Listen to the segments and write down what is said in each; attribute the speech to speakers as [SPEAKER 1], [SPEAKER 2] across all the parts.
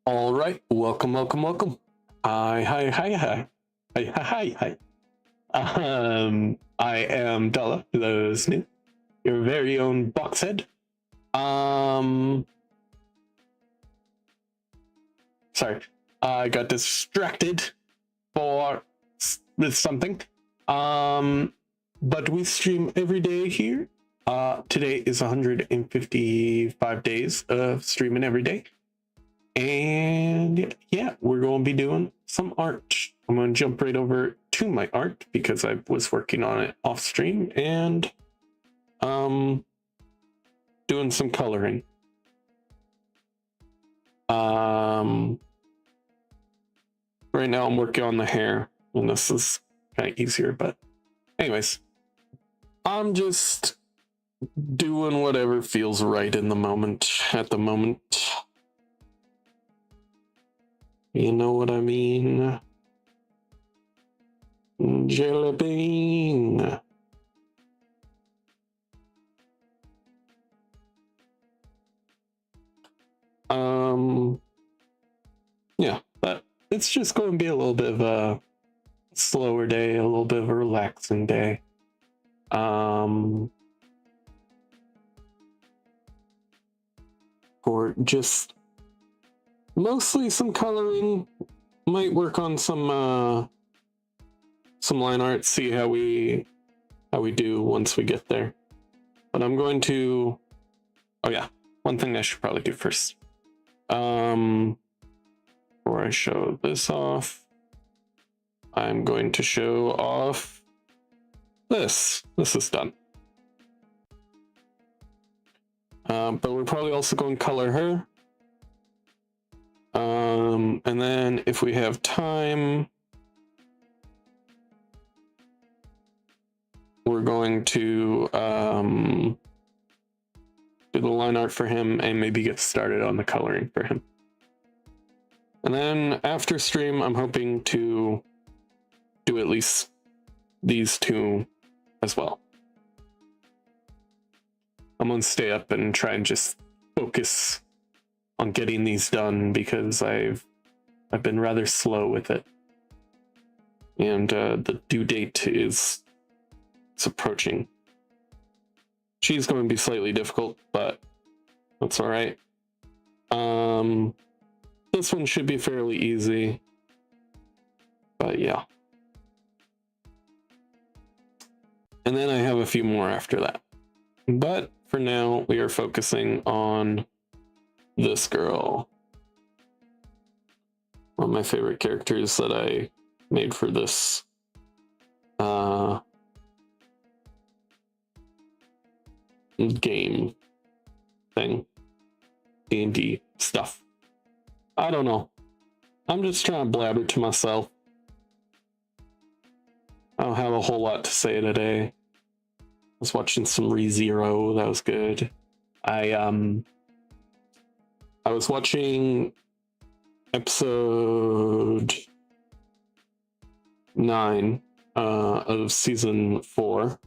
[SPEAKER 1] All right, welcome. Hi. I am Dalah, for those new, your very own boxhead. Sorry, I got distracted with something. But we stream every day here. Today is 155 days of streaming every day. And yeah, we're going to be doing some art. I'm going to jump right over to my art because I was working on it off stream and doing some coloring. Right now I'm working on the hair, and this is kind of easier, but anyways, I'm just doing whatever feels right in the moment at the moment. You know what I mean? Jelly bean. Yeah, but it's just going to be a little bit of a slower day, a little bit of a relaxing day. For just mostly some coloring, might work on some line art, see how we do once we get there. But I'm going to, oh yeah, one thing I should probably do first. Before I show this off, I'm going to show off this. This is done. But we're probably also going to color her. And then if we have time, we're going to do the line art for him and maybe get started on the coloring for him. And then after stream, I'm hoping to do at least these two as well. I'm gonna stay up and try and just focus on getting these done because I've been rather slow with it, and the due date is approaching. She's going to be slightly difficult, but that's all right. This one should be fairly easy, but yeah. And then I have a few more after that. But for now, we are focusing on this girl. One of my favorite characters that I made for this game thing, D&D stuff. I don't know. I'm just trying to blabber to myself. I don't have a whole lot to say today. I was watching some ReZero. That was good. I was watching episode 9 of season 4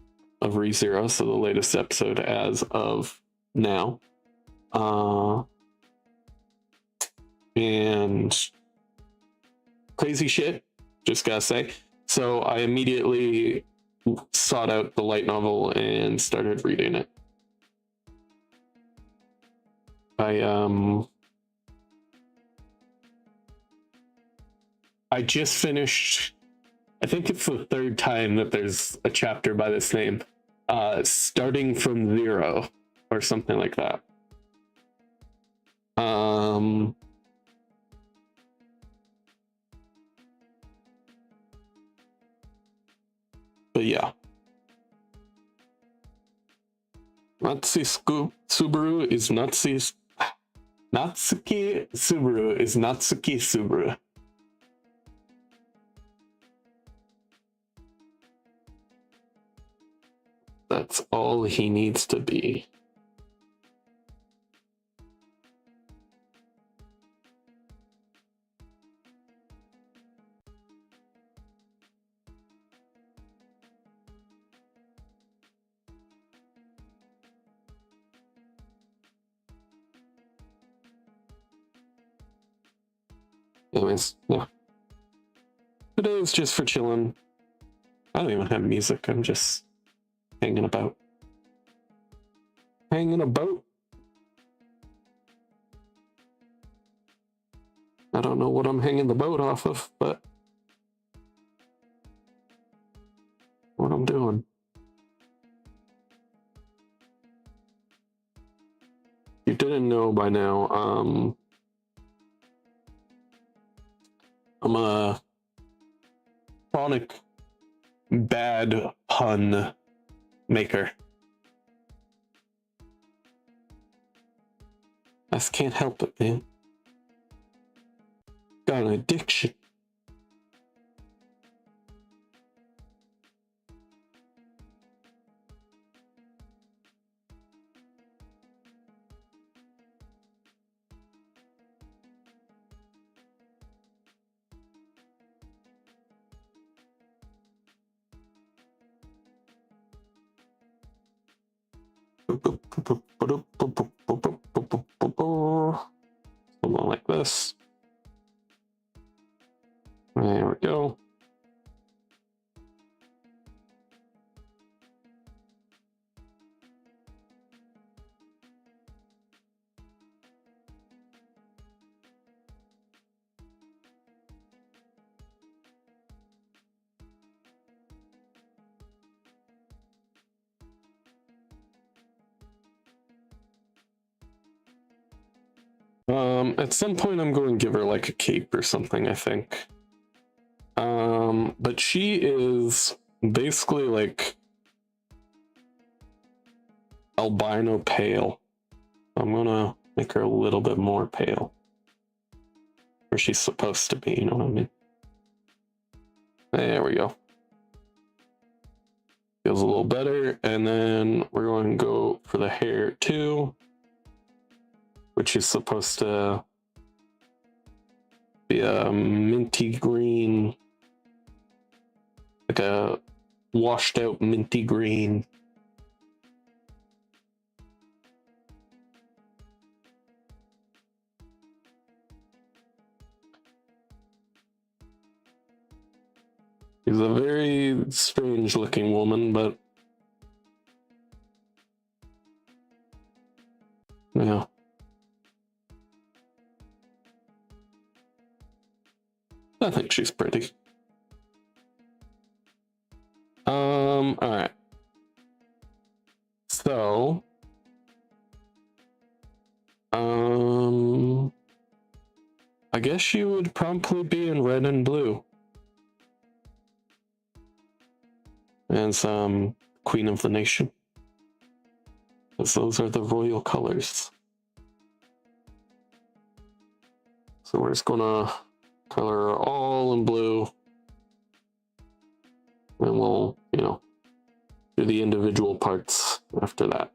[SPEAKER 1] of ReZero, so the latest episode as of now. And crazy shit, just gotta say. So I immediately sought out the light novel and started reading it. I just finished, I think it's the third time that there's a chapter by this name, starting from 0 or something like that. But yeah. Natsuki Subaru is Natsuki Subaru is Natsuki Subaru. That's all he needs to be. Anyways, yeah. Today is just for chilling. I don't even have music. I'm just hanging about. Hanging about. I don't know what I'm hanging the boat off of, but what I'm doing. You didn't know by now, I'm a chronic bad pun maker. I just can't help it, man. Got an addiction. Something like this. There we go. At some point I'm going to give her like a cape or something, I think. But she is basically like albino pale. I'm gonna make her a little bit more pale. Where she's supposed to be, you know what I mean? There we go. Feels a little better. And then we're going to go for the hair too, which is supposed to be a minty green, like a washed out minty green. She's a very strange looking woman, but yeah. I think she's pretty. Alright. So I guess she would probably be in red and blue. As Queen of the Nation. Because those are the royal colors. So we're just gonna color her all in blue. And we'll, you know, do the individual parts after that.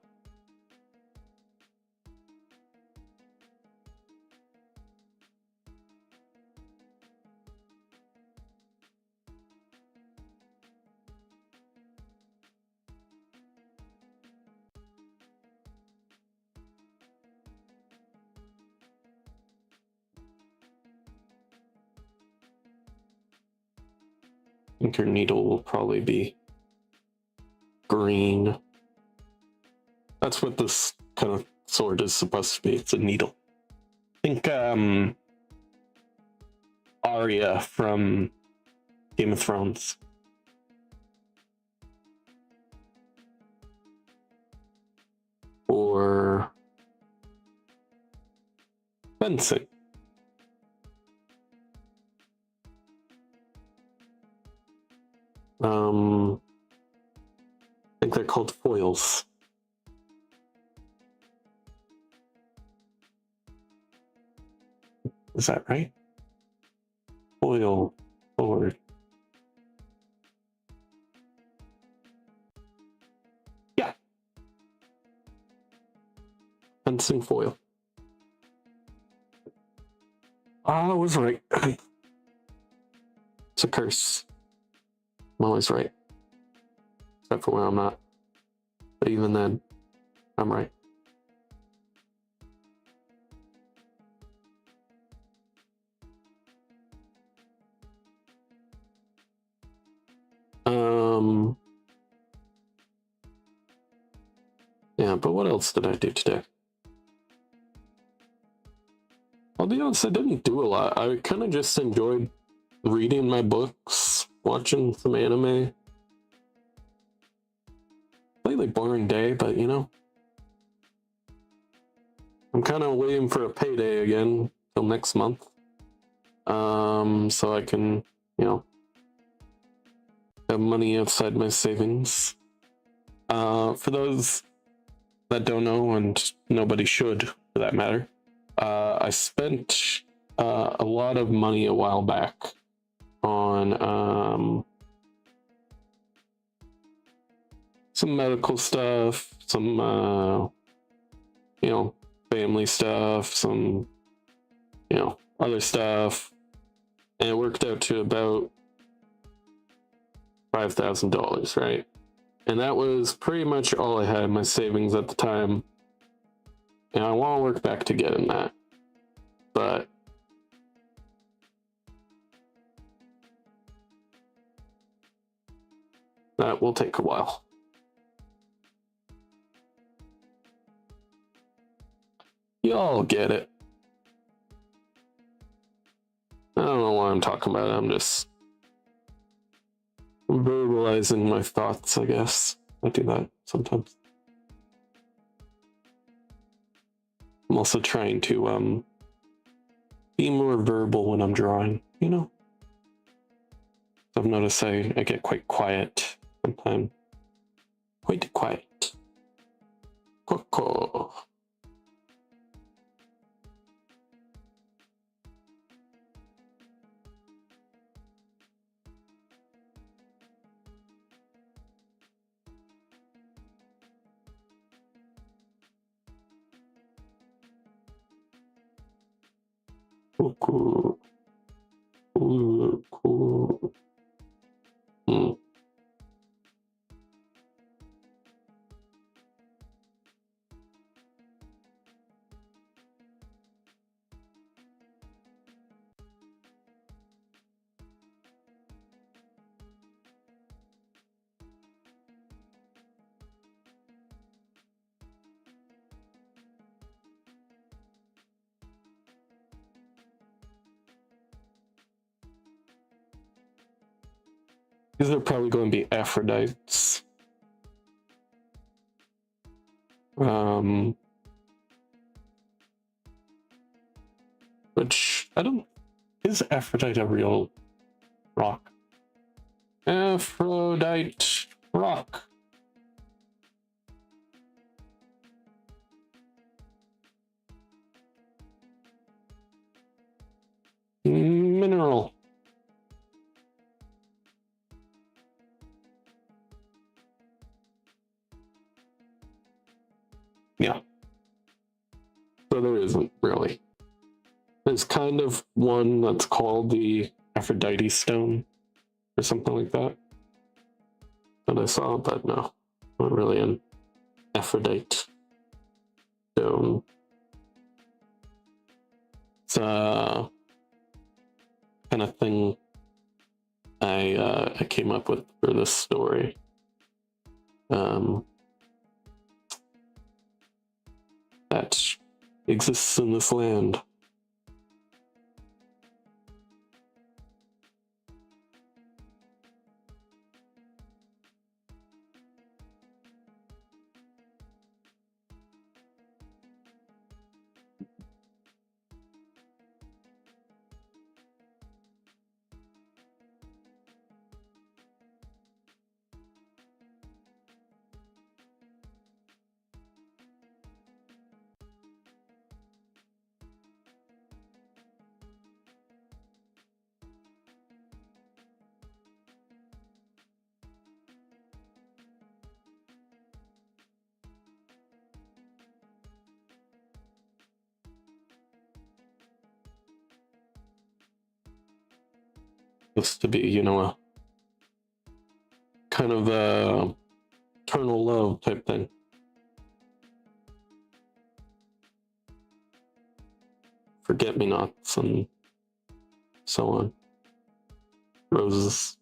[SPEAKER 1] I think her needle will probably be green. That's what this kind of sword is supposed to be. It's a needle. I think Arya from Game of Thrones. Or fencing. I think they're called foils. Is that right? Foil sword. Yeah. Fencing foil. I was right. It's a curse. I'm always right. Except for when I'm not. But even then, I'm right. Yeah, but what else did I do today? I'll be honest, I didn't do a lot. I kind of just enjoyed reading my books, watching some anime. Slightly boring day, but you know, I'm kind of waiting for a payday again till next month. So I can, you know, have money outside my savings. For those that don't know, and nobody should for that matter, I spent a lot of money a while back on some medical stuff, some you know, family stuff, some, you know, other stuff, and it worked out to about $5,000, right? And that was pretty much all I had in my savings at the time. And I want to work back to getting that. But that will take a while. Y'all get it. I don't know why I'm talking about it. I'm just verbalizing my thoughts, I guess. I do that sometimes. I'm also trying to be more verbal when I'm drawing, you know? I've noticed I get quite quiet sometimes. Quite quiet. Coco. Cool. Cool. These are probably going to be Aphrodites. Which I don't. Is Aphrodite a real rock? Aphrodite rock. Mineral. Yeah. So there isn't really. There's kind of one that's called the Aphrodite stone or something like that that I saw, but no, not really an Aphrodite stone. It's a kind of thing I came up with for this story. That exists in this land. Supposed to be, you know, a kind of a eternal love type thing. Forget-me-nots and so on. Roses.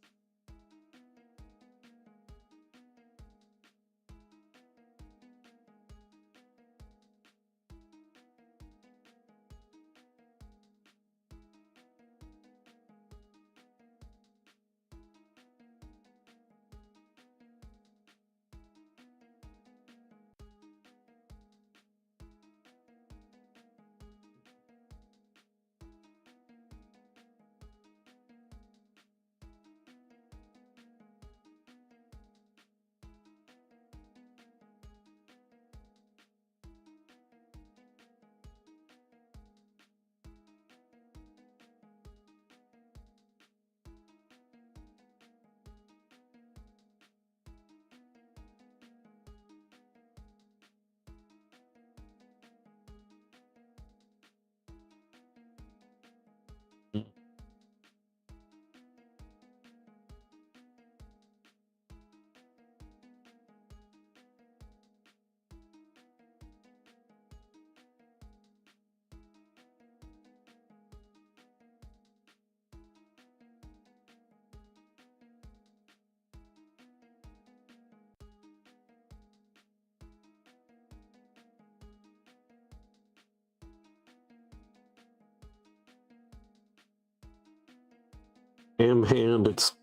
[SPEAKER 1] Damn hand, it's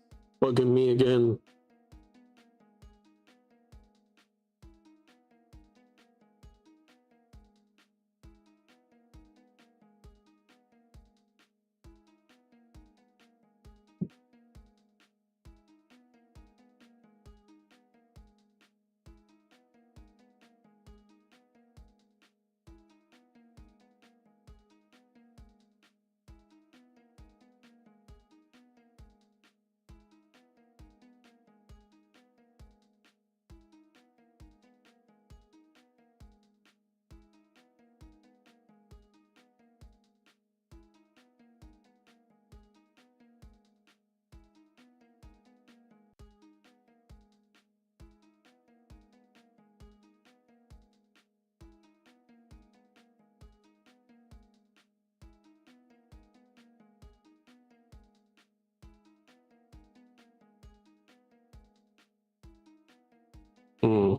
[SPEAKER 1] bugging me again. Hmm.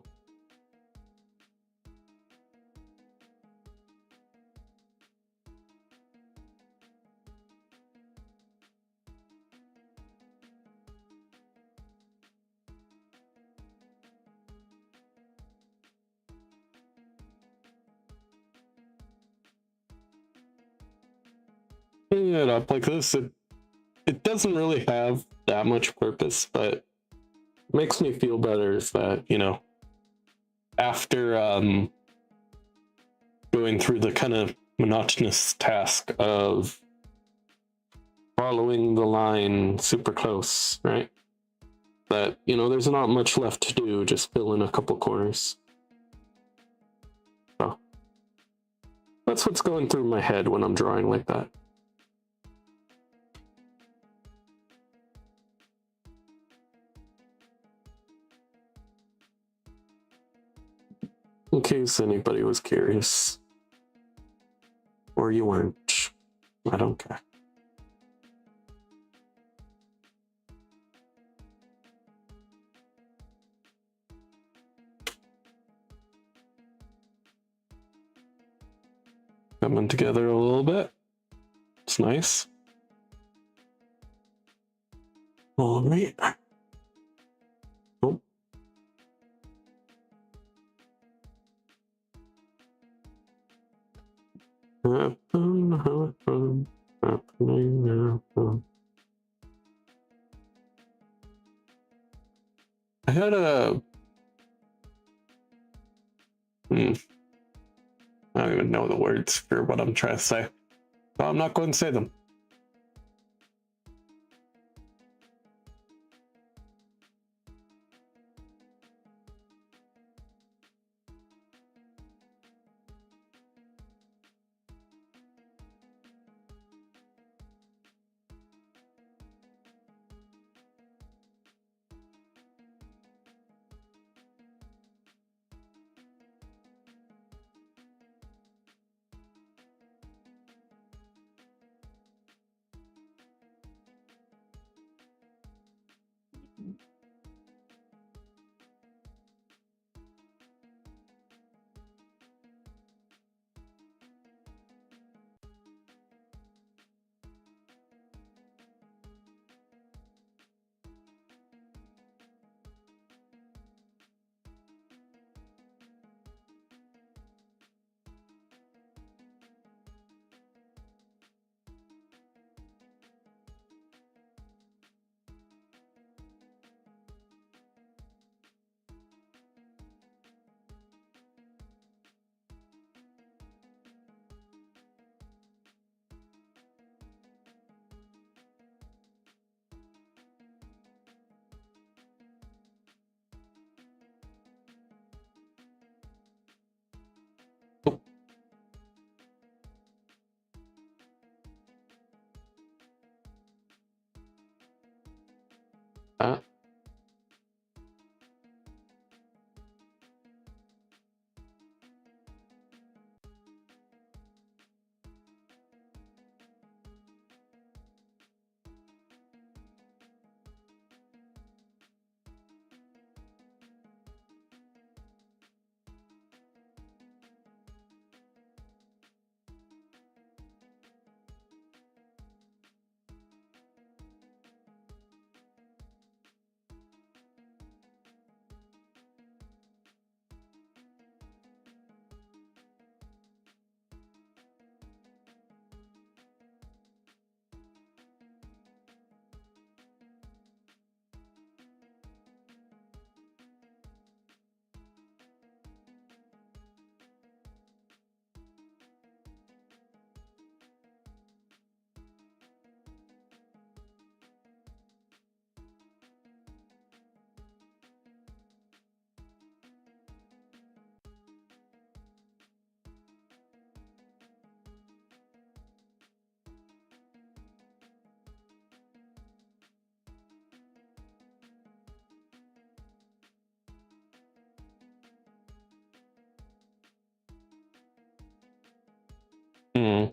[SPEAKER 1] Putting it up like this, it doesn't really have that much purpose, but it makes me feel better is that, you know, after going through the kind of monotonous task of following the line super close, right? That, you know, there's not much left to do, just fill in a couple corners. So that's what's going through my head when I'm drawing like that. In case anybody was curious. Or you weren't. I don't care. Coming together a little bit. It's nice. All right. Oh. I had a I don't even know the words for what I'm trying to say, so I'm not going to say them. Hmm.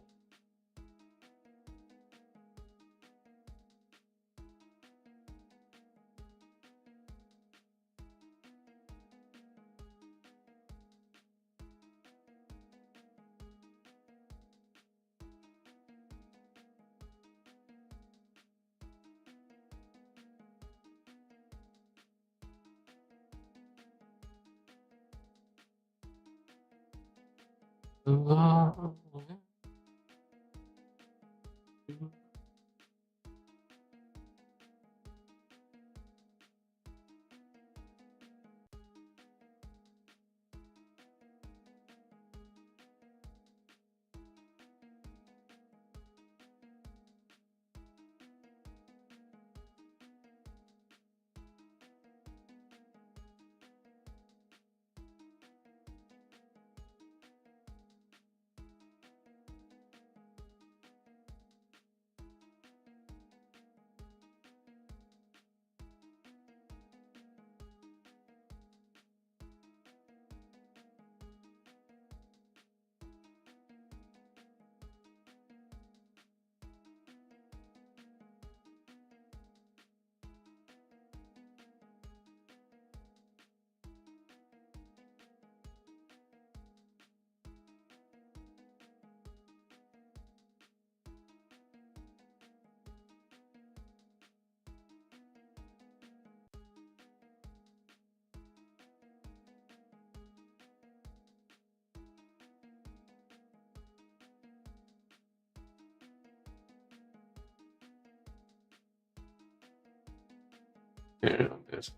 [SPEAKER 1] Yeah, just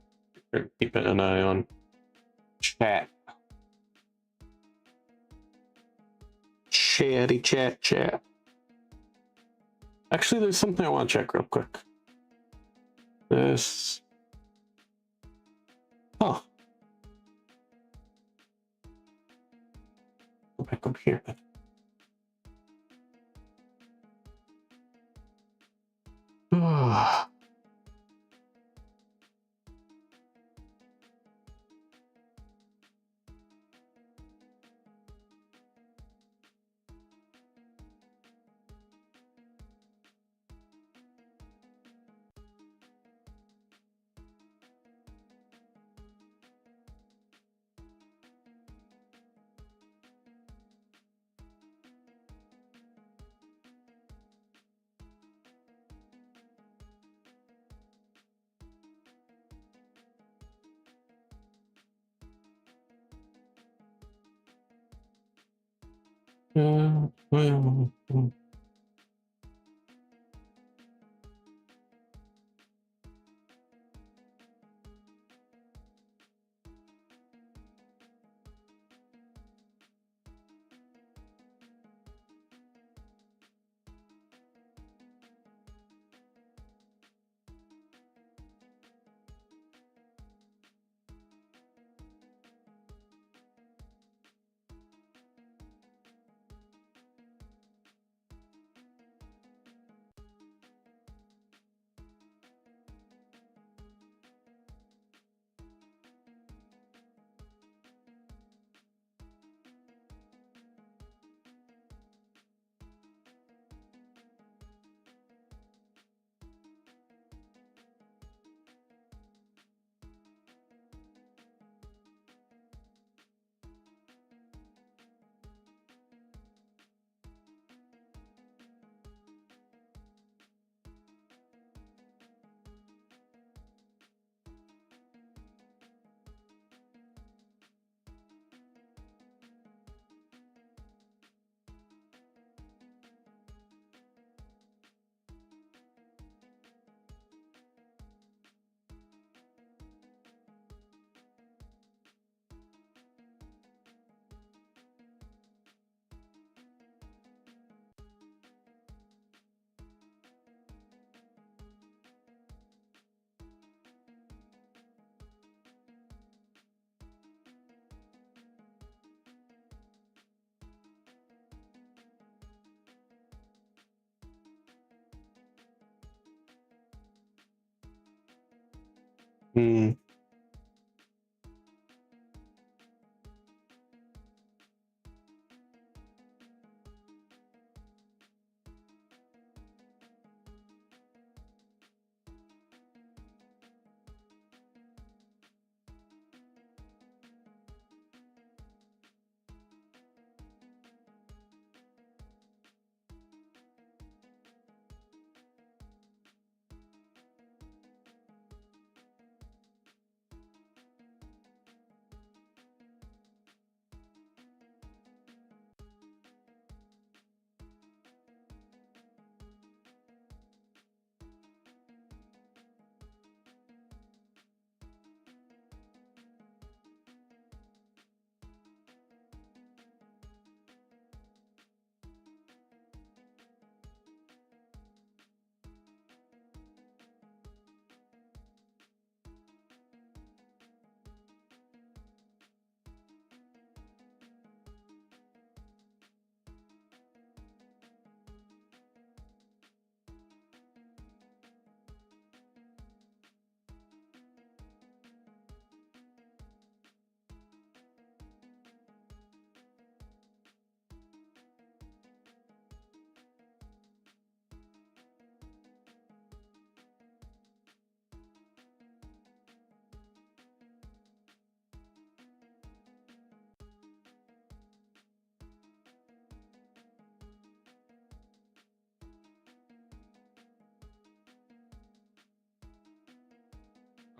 [SPEAKER 1] keeping an eye on chat. Chatty chat. Actually, there's something I want to check real quick. This. Oh. Go back up here. Hmm.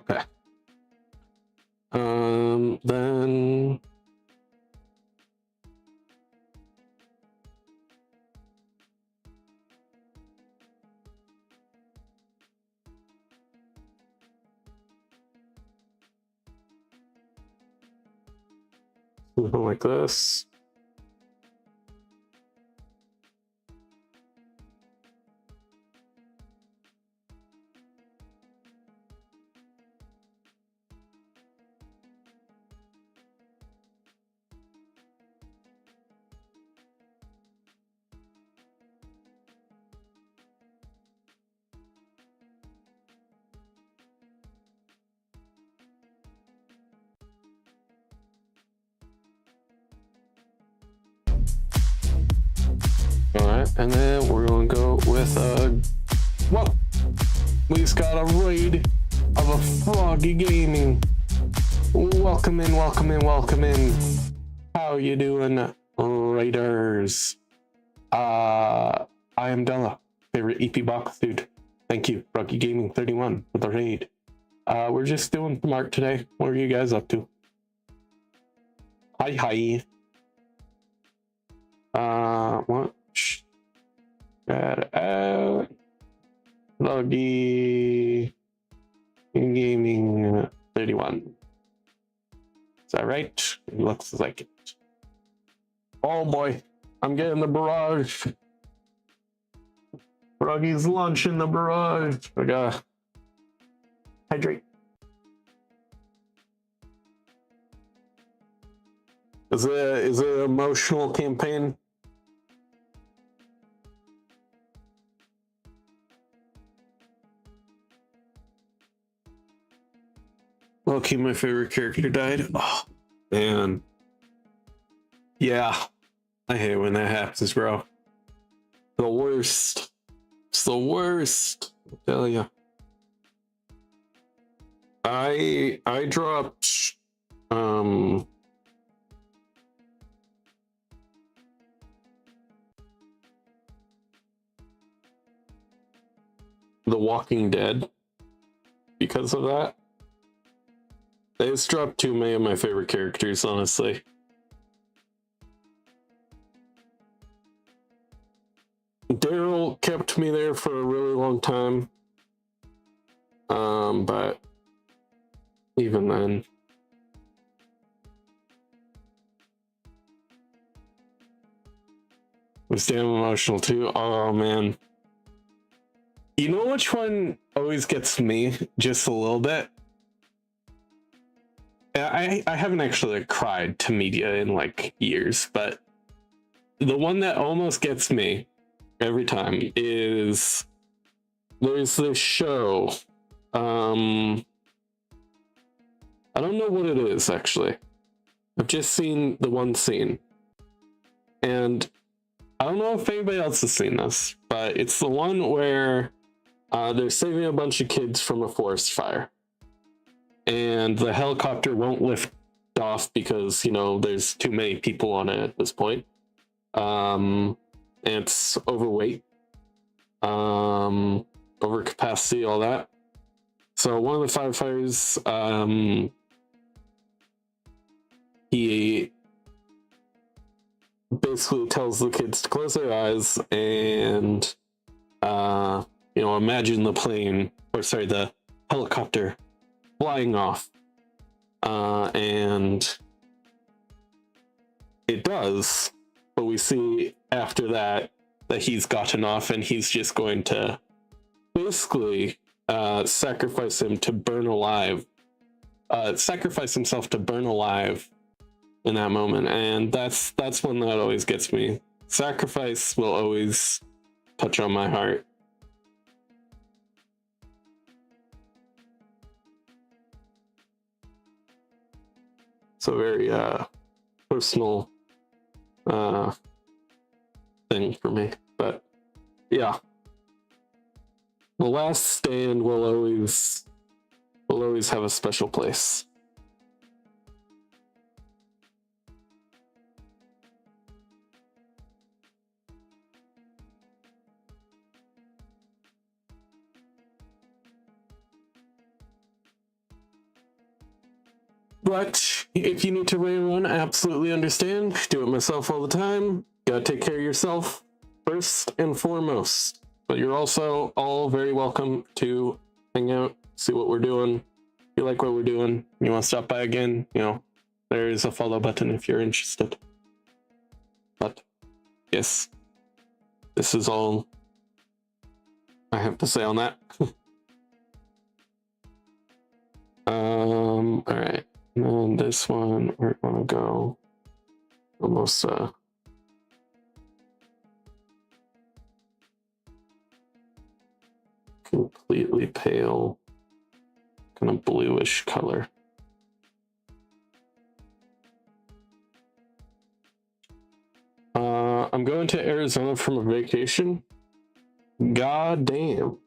[SPEAKER 1] Okay. Then something like this. Alright, and then we're gonna go with whoa! We just got a raid of a Froggy Gaming. Welcome in, welcome in, welcome in. How you doing, raiders? I am Dalah, favorite EP box dude. Thank you, Froggy Gaming 31 for the raid. We're just doing some art today. What are you guys up to? Hi. What? Shout out. Froggy Gaming 31. Is that right? It looks like it. Oh boy, I'm getting the barrage. Froggy's lunch in the barrage. I gotta hydrate. Is it an emotional campaign? Loki, my favorite character, died. Oh man. Yeah. I hate when that happens, bro. The worst. It's the worst. I'll tell you. I dropped The Walking Dead because of that. They just dropped too many of my favorite characters, honestly. Daryl kept me there for a really long time. But even then. It was damn emotional too. Oh man. You know which one always gets me just a little bit? I haven't actually cried to media in like years, but the one that almost gets me every time is there's this show. I don't know what it is actually. I've just seen the one scene, and I don't know if anybody else has seen this, but it's the one where they're saving a bunch of kids from a forest fire, and the helicopter won't lift off because, you know, there's too many people on it at this point. And it's overweight, overcapacity, all that. So one of the firefighters, he basically tells the kids to close their eyes and, you know, imagine the plane, or sorry, the helicopter flying off. And it does, but we see after that he's gotten off and he's just going to basically sacrifice himself to burn alive in that moment. And that's one that always gets me. Sacrifice will always touch on my heart. It's a very personal thing for me. But yeah, The Last Stand will always have a special place. But if you need to rain one, I absolutely understand. Do it myself all the time. Gotta take care of yourself first and foremost. But you're also all very welcome to hang out, see what we're doing. If you like what we're doing, you want to stop by again, you know, there's a follow button if you're interested. But yes, this is all I have to say on that. All right. And this one, we're gonna go almost completely pale, kind of bluish color. I'm going to Arizona from a vacation. God damn.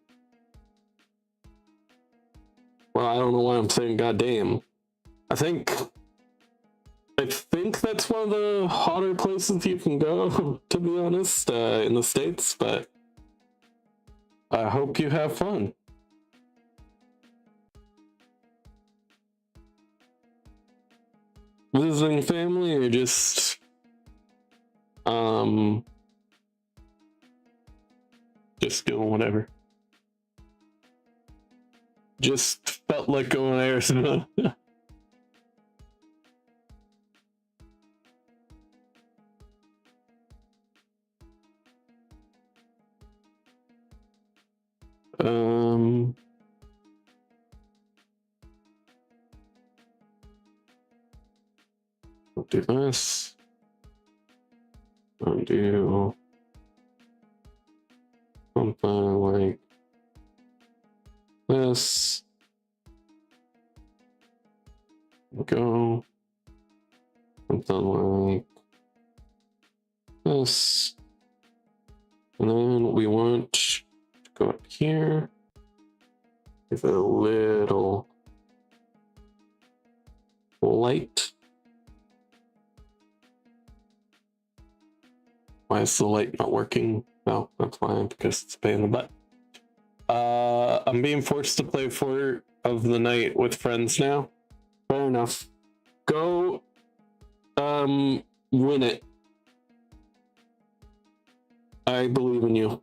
[SPEAKER 1] Well, I don't know why I'm saying god damn. I think that's one of the hotter places you can go, to be honest, in the States, but I hope you have fun. Visiting family or just doing whatever. Just felt like going to Arizona. I'll do this. I'll do something like this. Go something like this. And then we want to go up here. Give it a little light. Why is the light not working? Well, that's why, because it's a pain in the butt. I'm being forced to play Fort of the Night with friends now. Fair enough. Go, win it. I believe in you.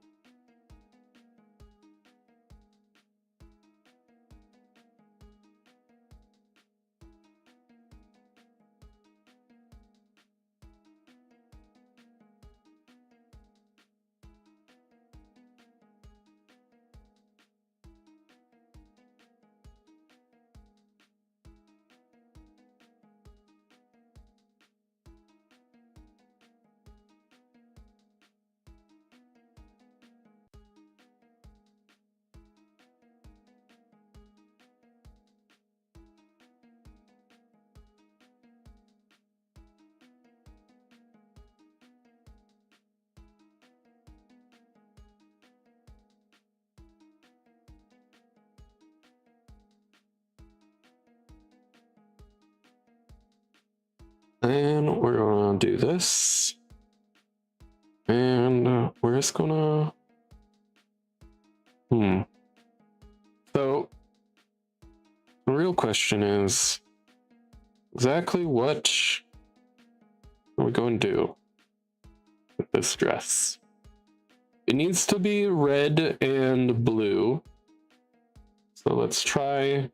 [SPEAKER 1] And we're gonna do this. And we're just gonna... So, the real question is, exactly what are we going to do with this dress? It needs to be red and blue. So let's try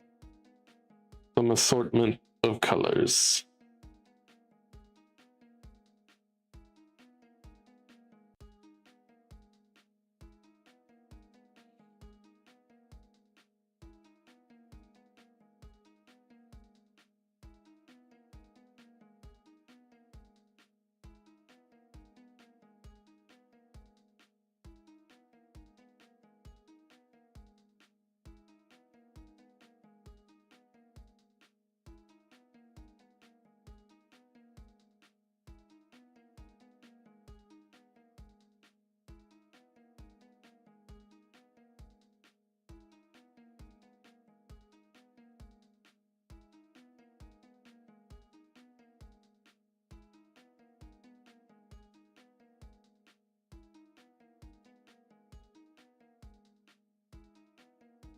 [SPEAKER 1] some assortment of colors.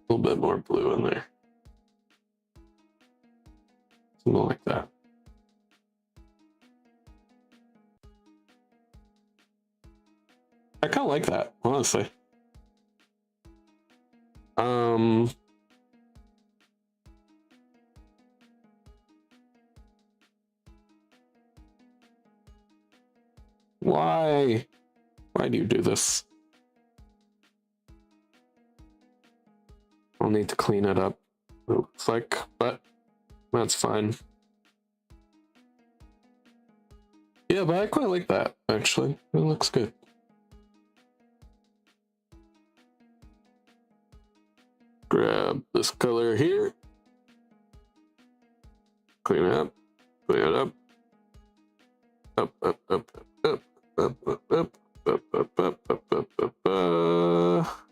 [SPEAKER 1] A little bit more blue in there. Something like that. I kind of like that, honestly. Why? Why do you do this? I'll need to clean it up, it looks like, but that's fine. Yeah, but I quite like that, actually. It looks good. Grab this color here. Clean it up. Clean it up. Up, up, up, up, up, up, up, up, up, up, up, up, up,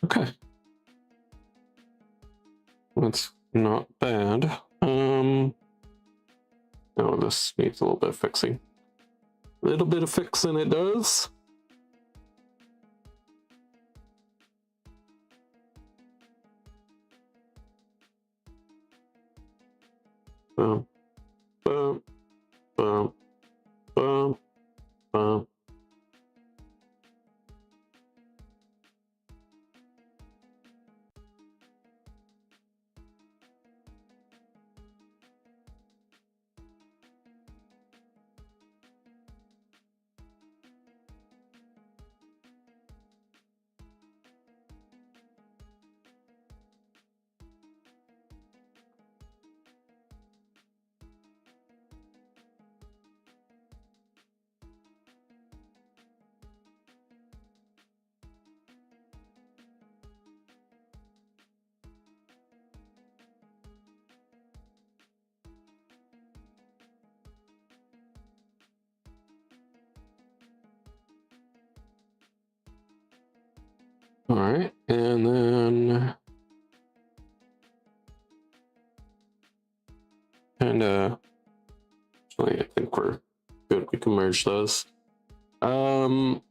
[SPEAKER 1] Okay. That's not bad. Oh, this needs a little bit of fixing. A little bit of fixing it does. Boom, boom, boom, boom, boom. All right, and then actually, I think we're good. We can merge those. All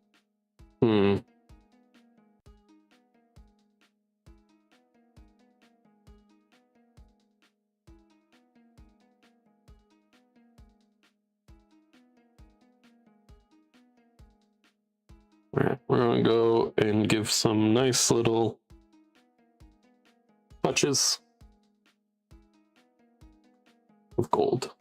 [SPEAKER 1] right, we're gonna go and give some nice little touches of gold.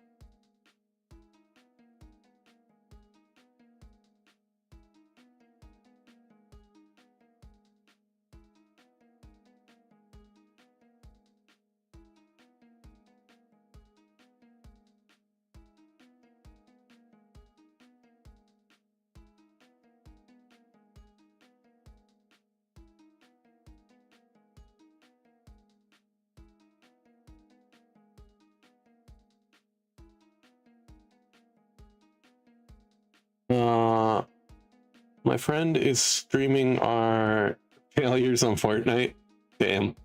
[SPEAKER 1] My friend is streaming our failures on Fortnite. Damn.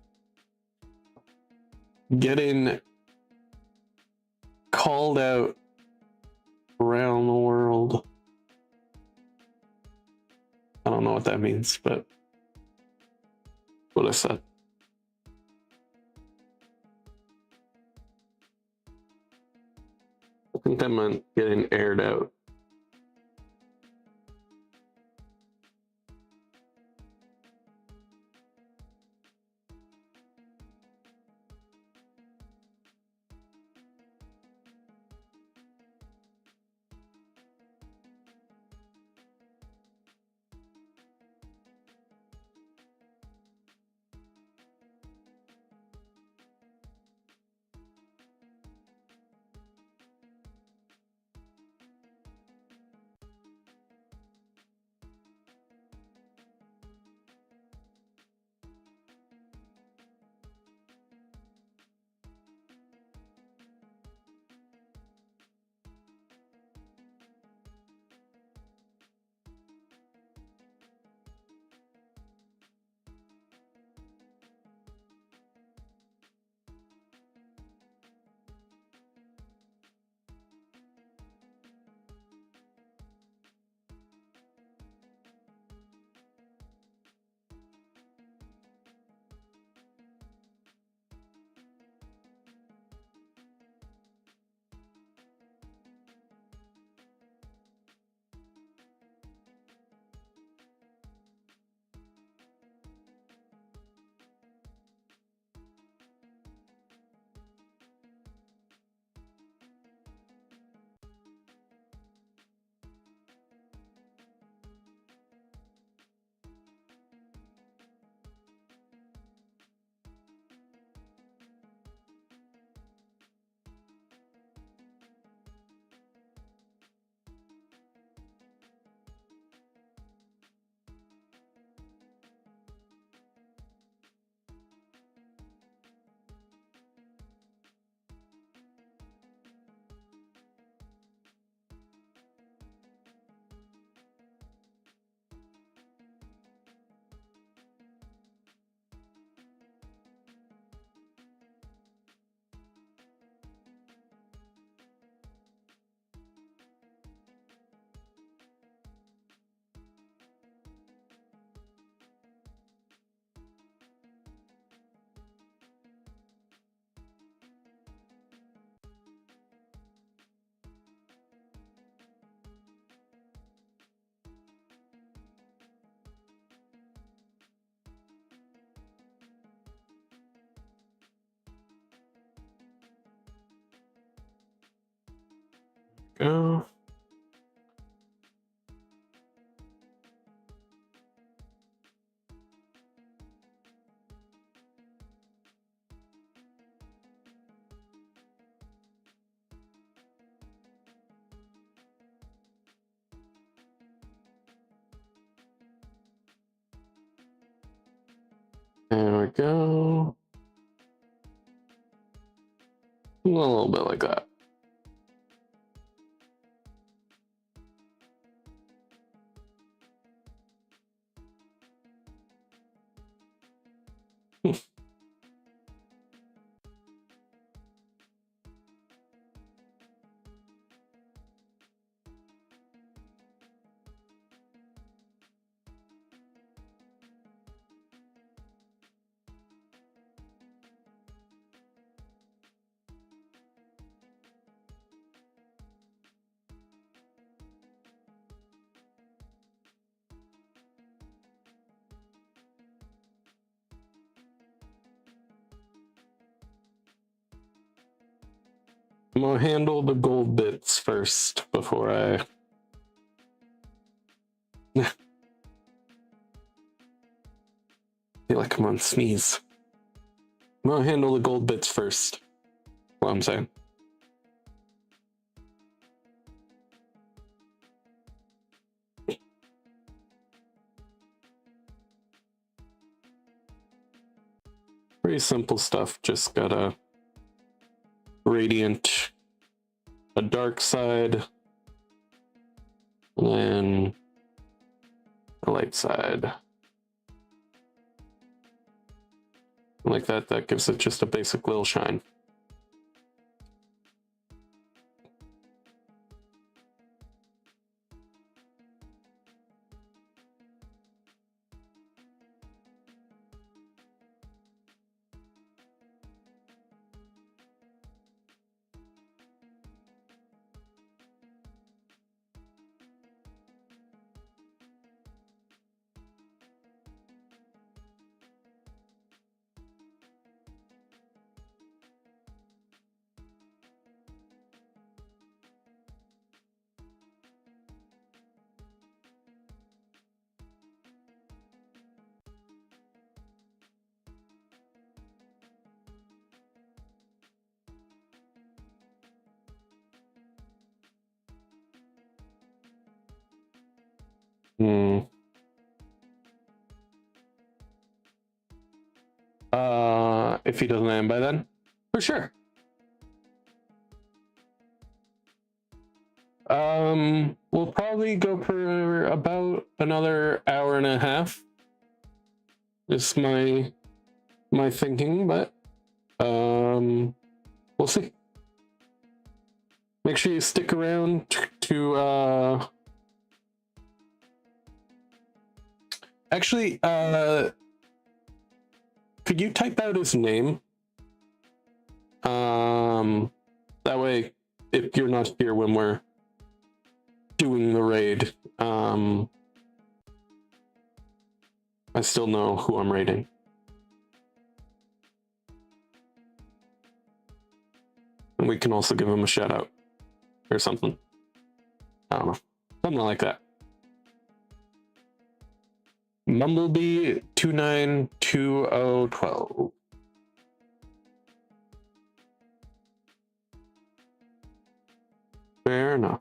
[SPEAKER 1] getting called out around the world. I don't know what that means, but what I said. I think that meant getting aired out. Go. There we go. A little bit like that. I'm gonna handle the gold bits first before I feel like I'm on sneeze. I'm gonna handle the gold bits first. What I'm saying. Pretty simple stuff. Just got a radiant, a dark side, and then a light side. like that. That gives it just a basic little shine. If he doesn't land by then, for sure. We'll probably go for about another hour and a half. Is my thinking, but we'll see. Make sure you stick around to actually could you type out his name? That way, if you're not here when we're doing the raid, I still know who I'm raiding. And we can also give him a shout out or something. I don't know. Something like that. Mumblebee 292012. Fair enough.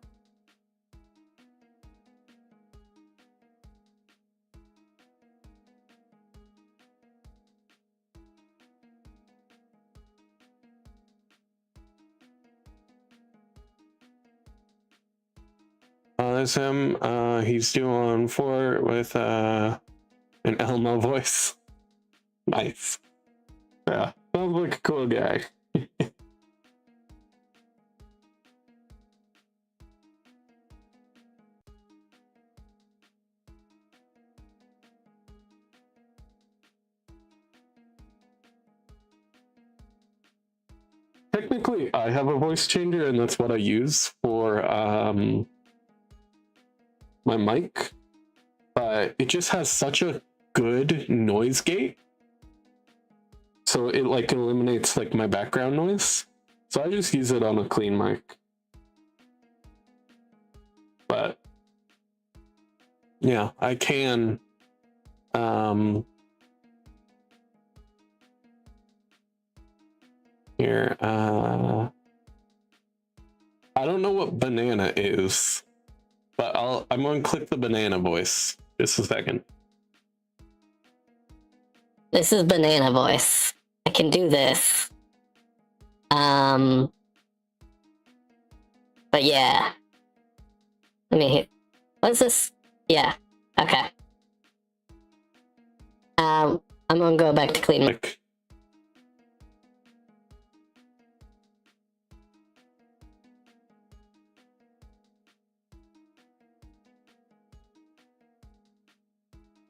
[SPEAKER 1] There's him. He's doing 4 with an Elmo voice. Nice. Yeah, sounds like a cool guy. Technically, I have a voice changer, and that's what I use for my mic, but it just has such a good noise gate, so it like eliminates like my background noise, so I just use it on a clean mic. But yeah, I can here I don't know what banana is, but I'm going to click the banana voice. Just a second.
[SPEAKER 2] This is banana voice. I can do this. But yeah. Let me hit. What's this? Yeah. Okay. I'm gonna go back to clean mic.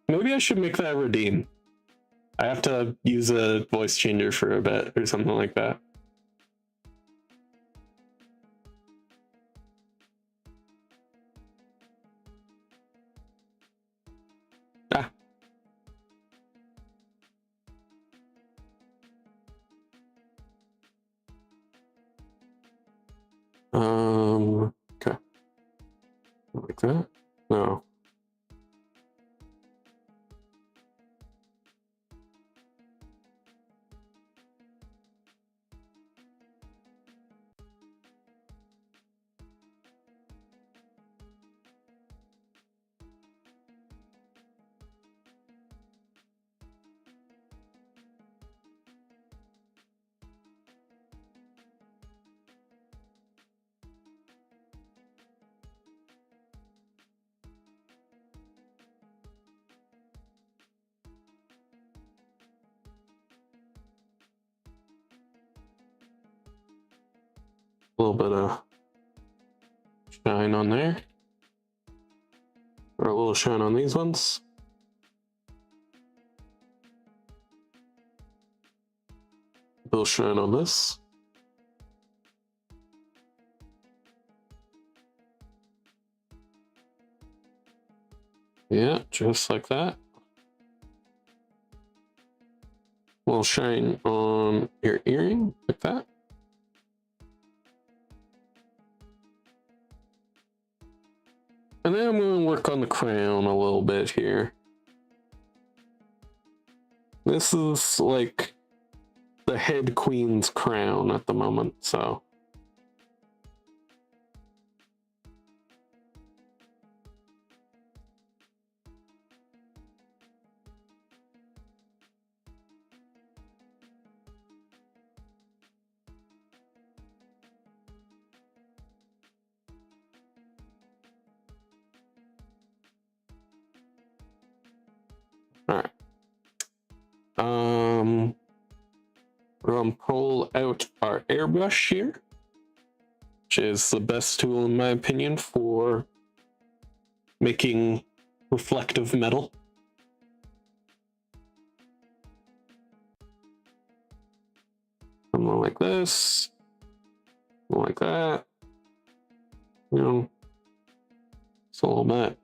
[SPEAKER 1] Maybe I should make that redeem. I have to use a voice changer for a bit or something like that. Ah. Okay. Like that? No. A little bit of shine on there. Or a little shine on these ones. A little shine on this. Yeah, just like that. A little shine on your earring, like that. And then I'm going to work on the crown a little bit here. This is like the head queen's crown at the moment, so. All right. We're gonna pull out our airbrush here, which is the best tool in my opinion for making reflective metal. Something like this, something like that. You know, it's a little bit.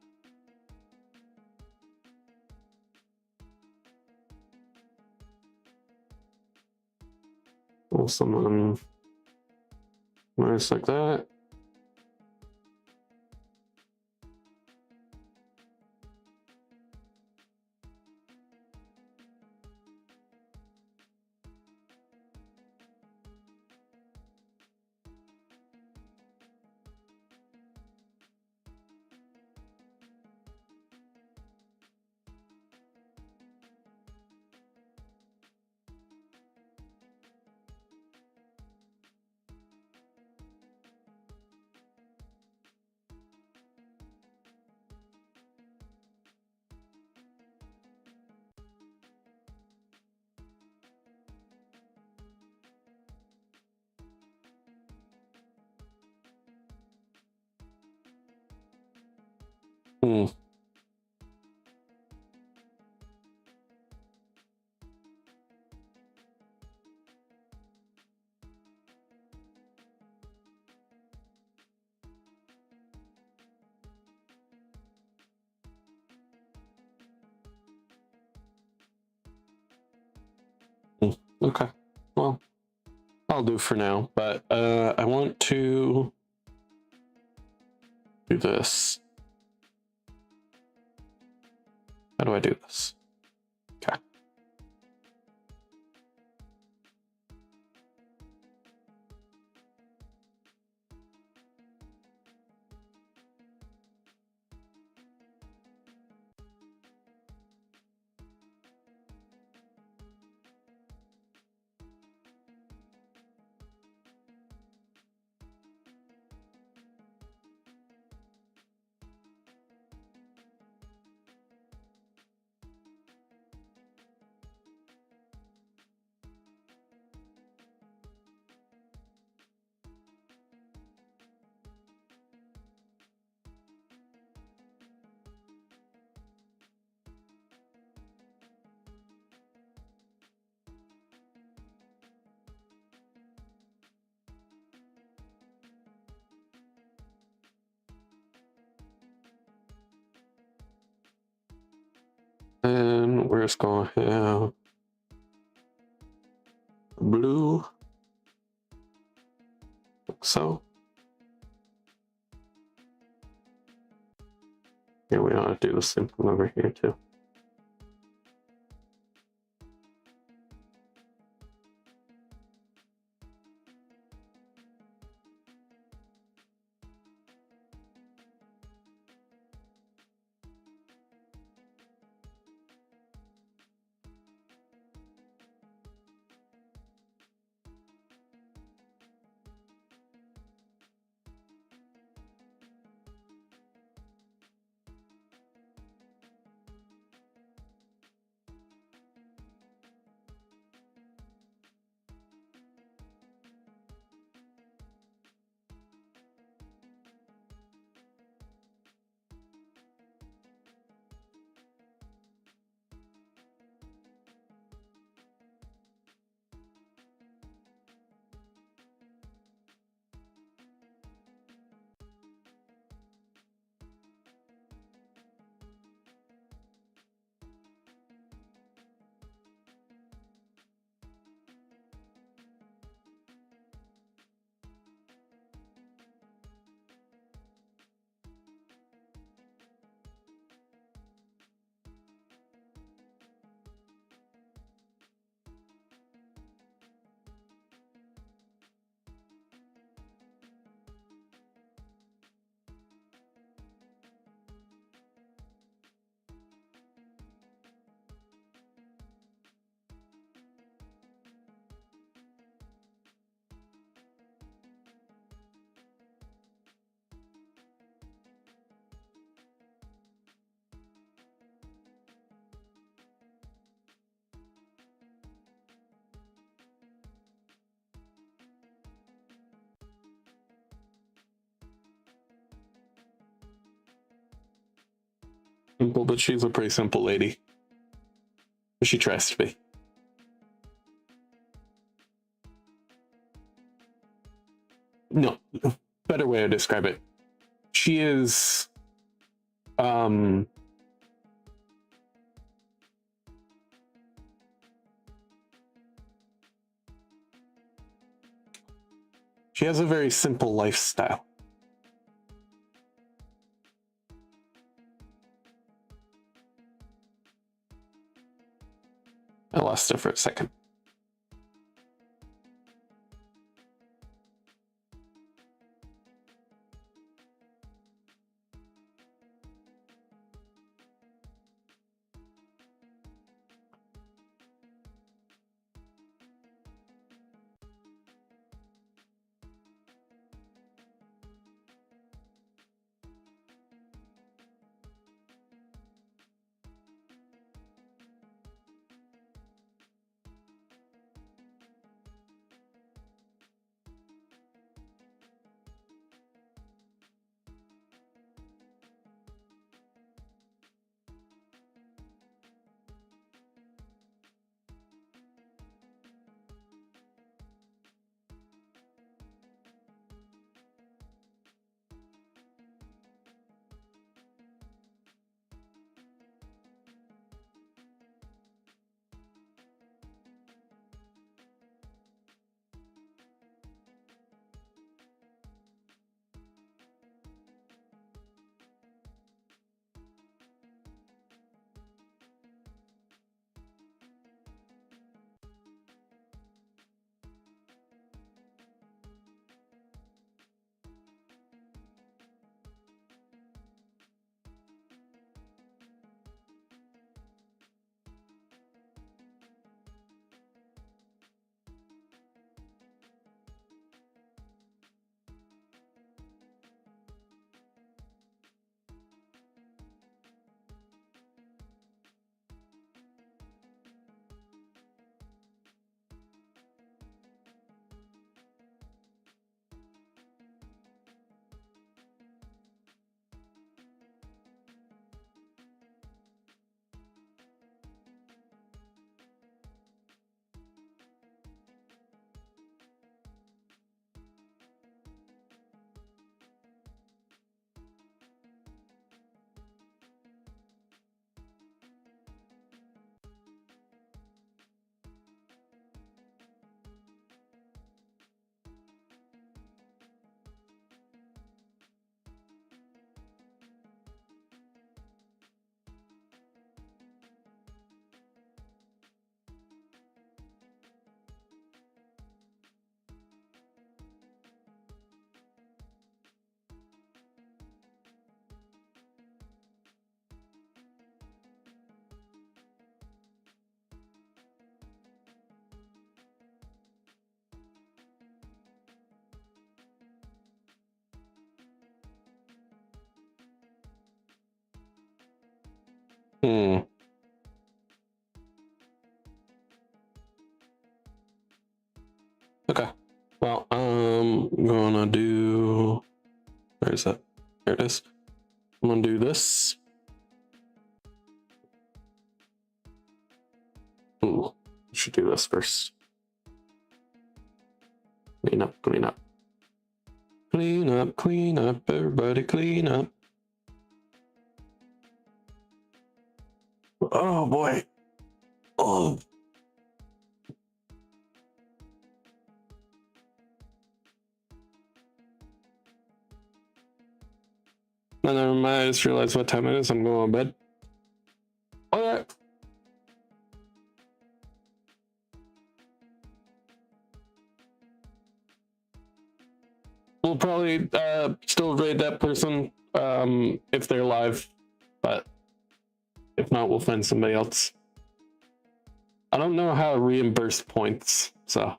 [SPEAKER 1] Something nice like that. Okay, well, I'll do for now, but I want to do this. How do I do this? Okay. And we're just going to have blue, like so. Yeah, we ought to do the same thing over here too. simple, but she's a pretty simple lady. She tries to be. No, better way to describe it. She is, she has a very simple lifestyle. I lost her for a second. Hmm. Okay. Well, I'm gonna do. Where is that? There it is. I'm gonna do this. Ooh, I should do this first. Clean up, clean up. Clean up, clean up, everybody clean up. Oh boy. Oh. No, never mind. I just realized what time it is. I'm going to bed. All right. We'll probably still raid that person if they're live, but if not, we'll find somebody else. I don't know how to reimburse points, so.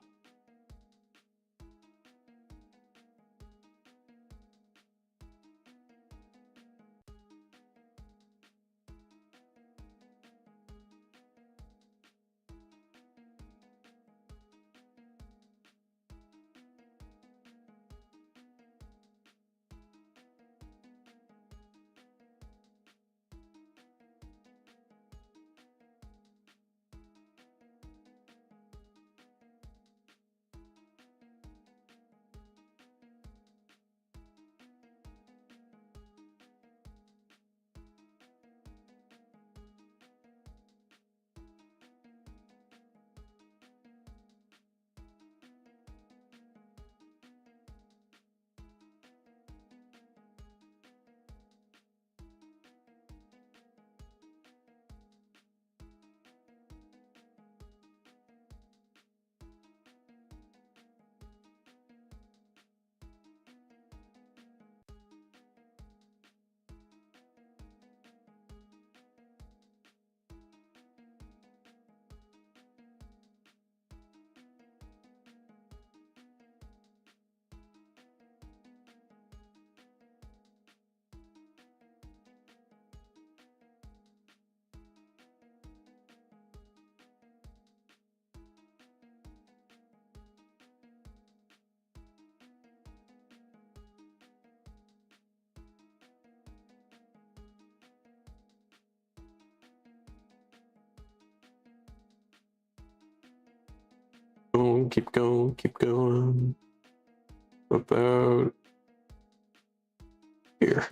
[SPEAKER 1] Going, keep going, keep going. About here.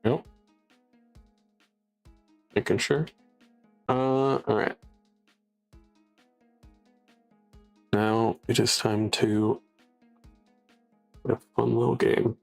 [SPEAKER 1] Nope. Making sure. All right. Now it is time to have a fun little game.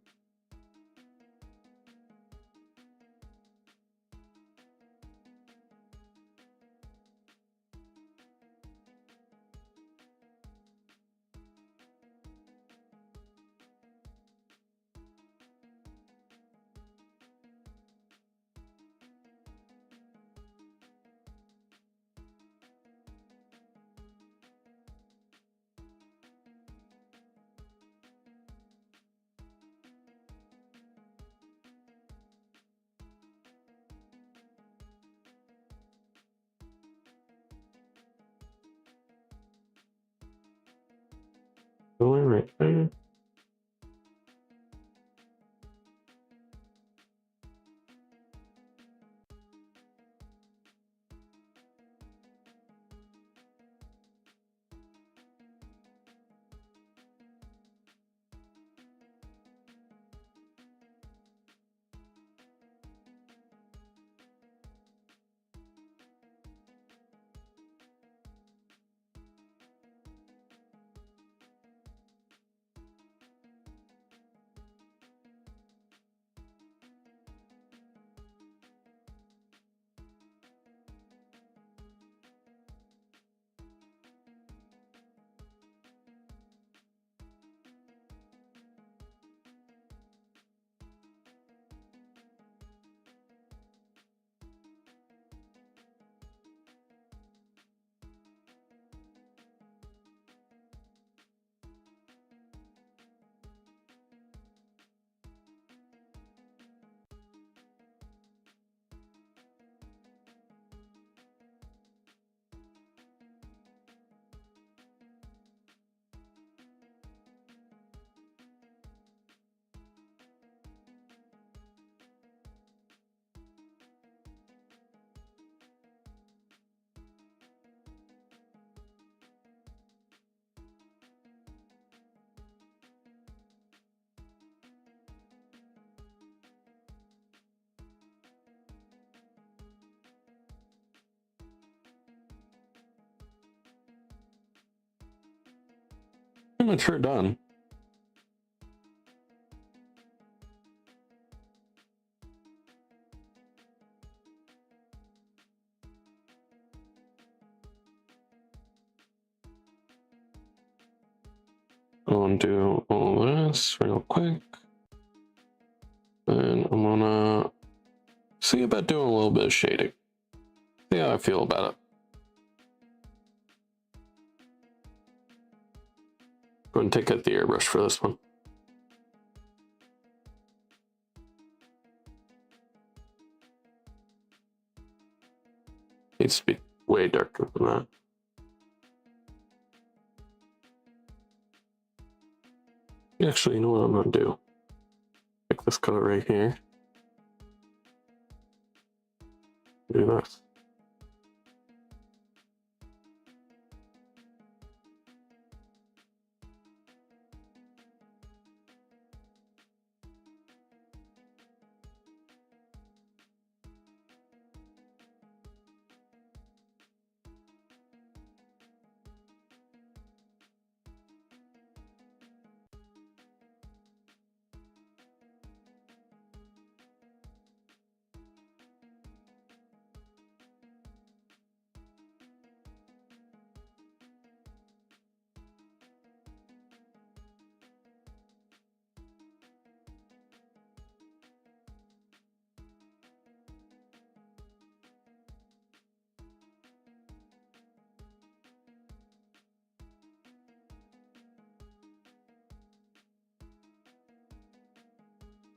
[SPEAKER 1] Going right there. Pretty much we're done. undo all this real quick. And I'm gonna see about doing a little bit of shading. See how I feel about it. Go ahead and take out the airbrush for this one. Needs to be way darker than that. Actually, you know what I'm gonna do? Pick this color right here. Do this.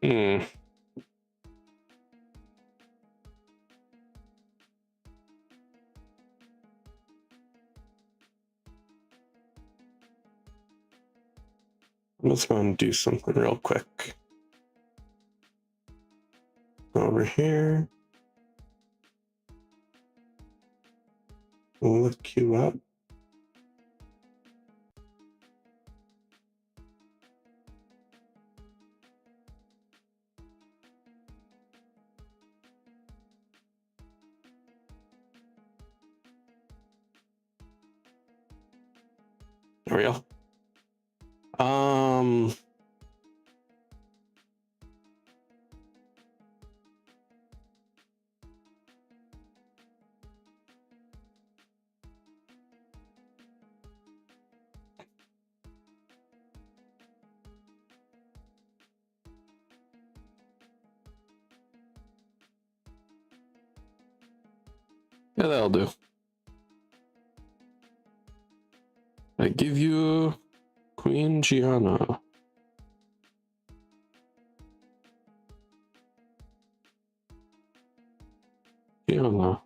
[SPEAKER 1] Hmm. I'm just going to do something real quick. Over here. We'll lift you up. There we go. Yeah, that'll do. I give you Queen Gianna. Gianna.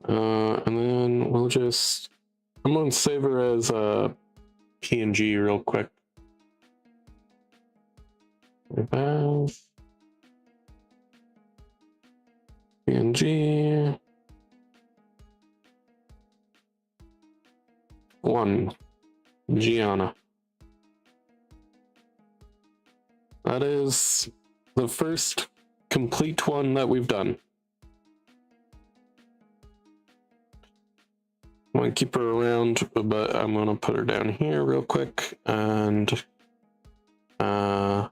[SPEAKER 1] And then we'll just, I'm gonna save her as a PNG real quick. PNG. 1. Gianna. That is the first complete one that we've done. I'm gonna keep her around, but I'm gonna put her down here real quick and yeah,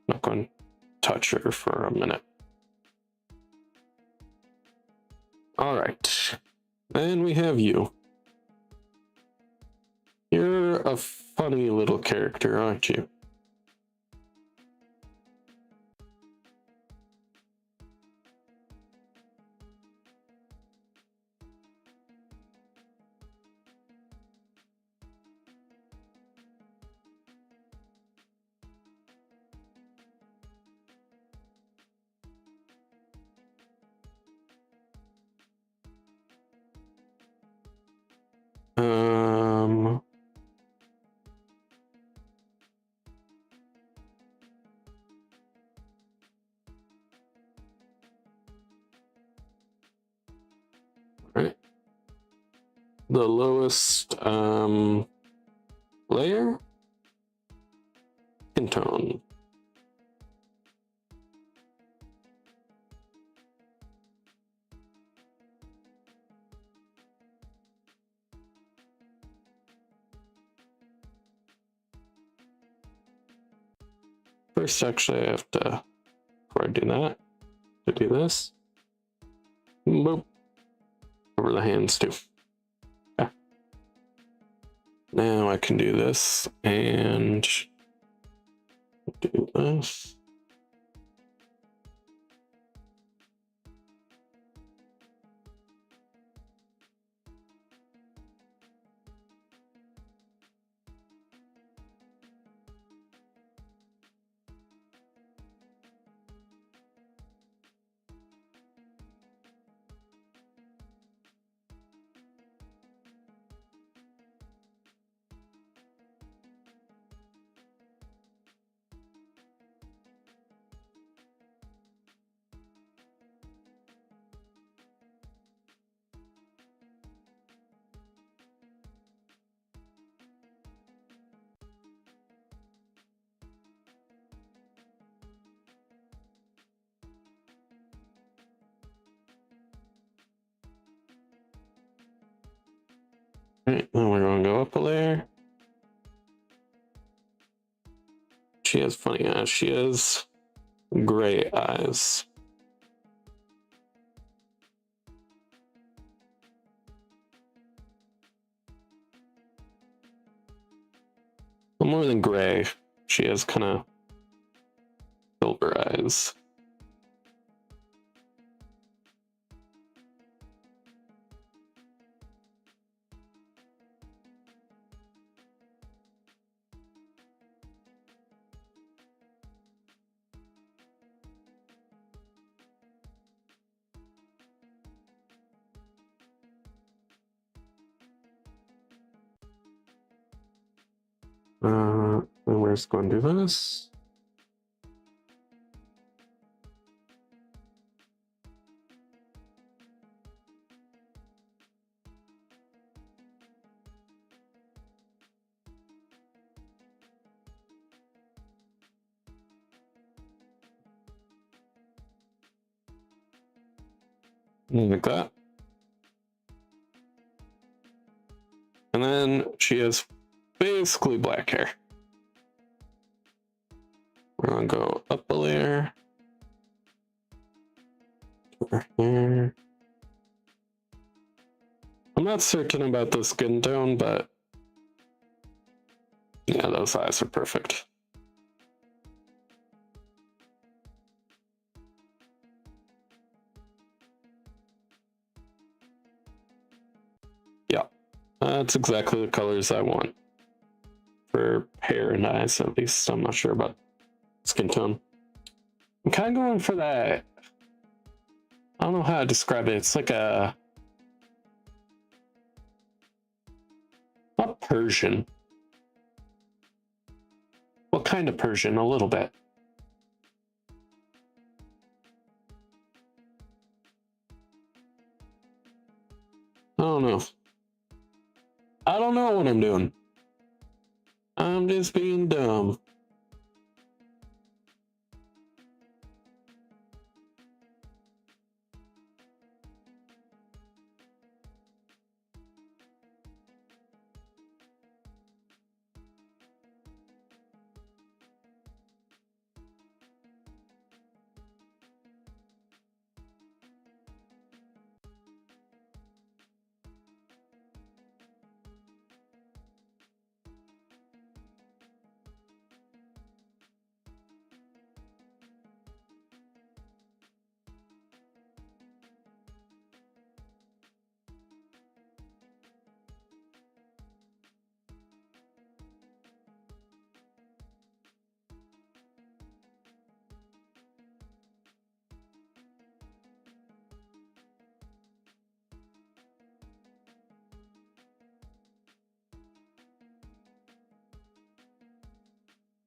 [SPEAKER 1] not going to touch her for a minute. All right, then we have you. You're a funny little character, aren't you? Right. The lowest layer, skin tone. First, actually, I have to, before I do that, to do this. Boop. cover the hands too. Okay. Now I can do this and do this. Alright, now we're gonna go up a layer. She has funny eyes. She has gray eyes. Well, more than gray. She has kind of silver eyes. And we're just going to do this. Like that. And then she has basically black hair. We're gonna go up a layer. Her hair. I'm not certain about the skin tone, but yeah, those eyes are perfect. Yeah, that's exactly the colors I want for hair and eyes, at least. I'm not sure about skin tone. I'm kind of going for that. I don't know how to describe it. It's like a, not Persian. What kind of Persian? A little bit. I don't know. I don't know what I'm doing. I'm just being dumb.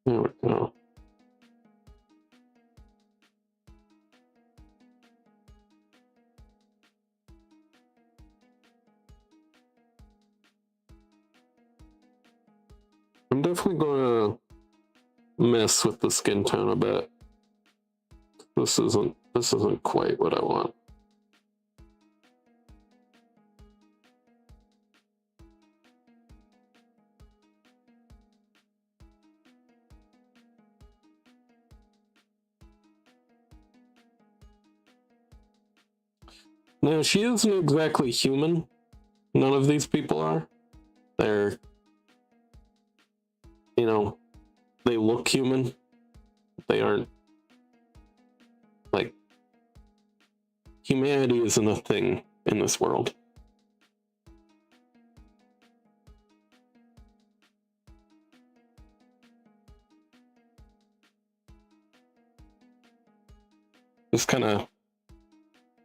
[SPEAKER 1] There we go. I'm definitely going to mess with the skin tone a bit. This isn't quite what I want. Now, she isn't exactly human. None of these people are. They're, you know, they look human. They aren't, like, humanity isn't a thing in this world. It's kind of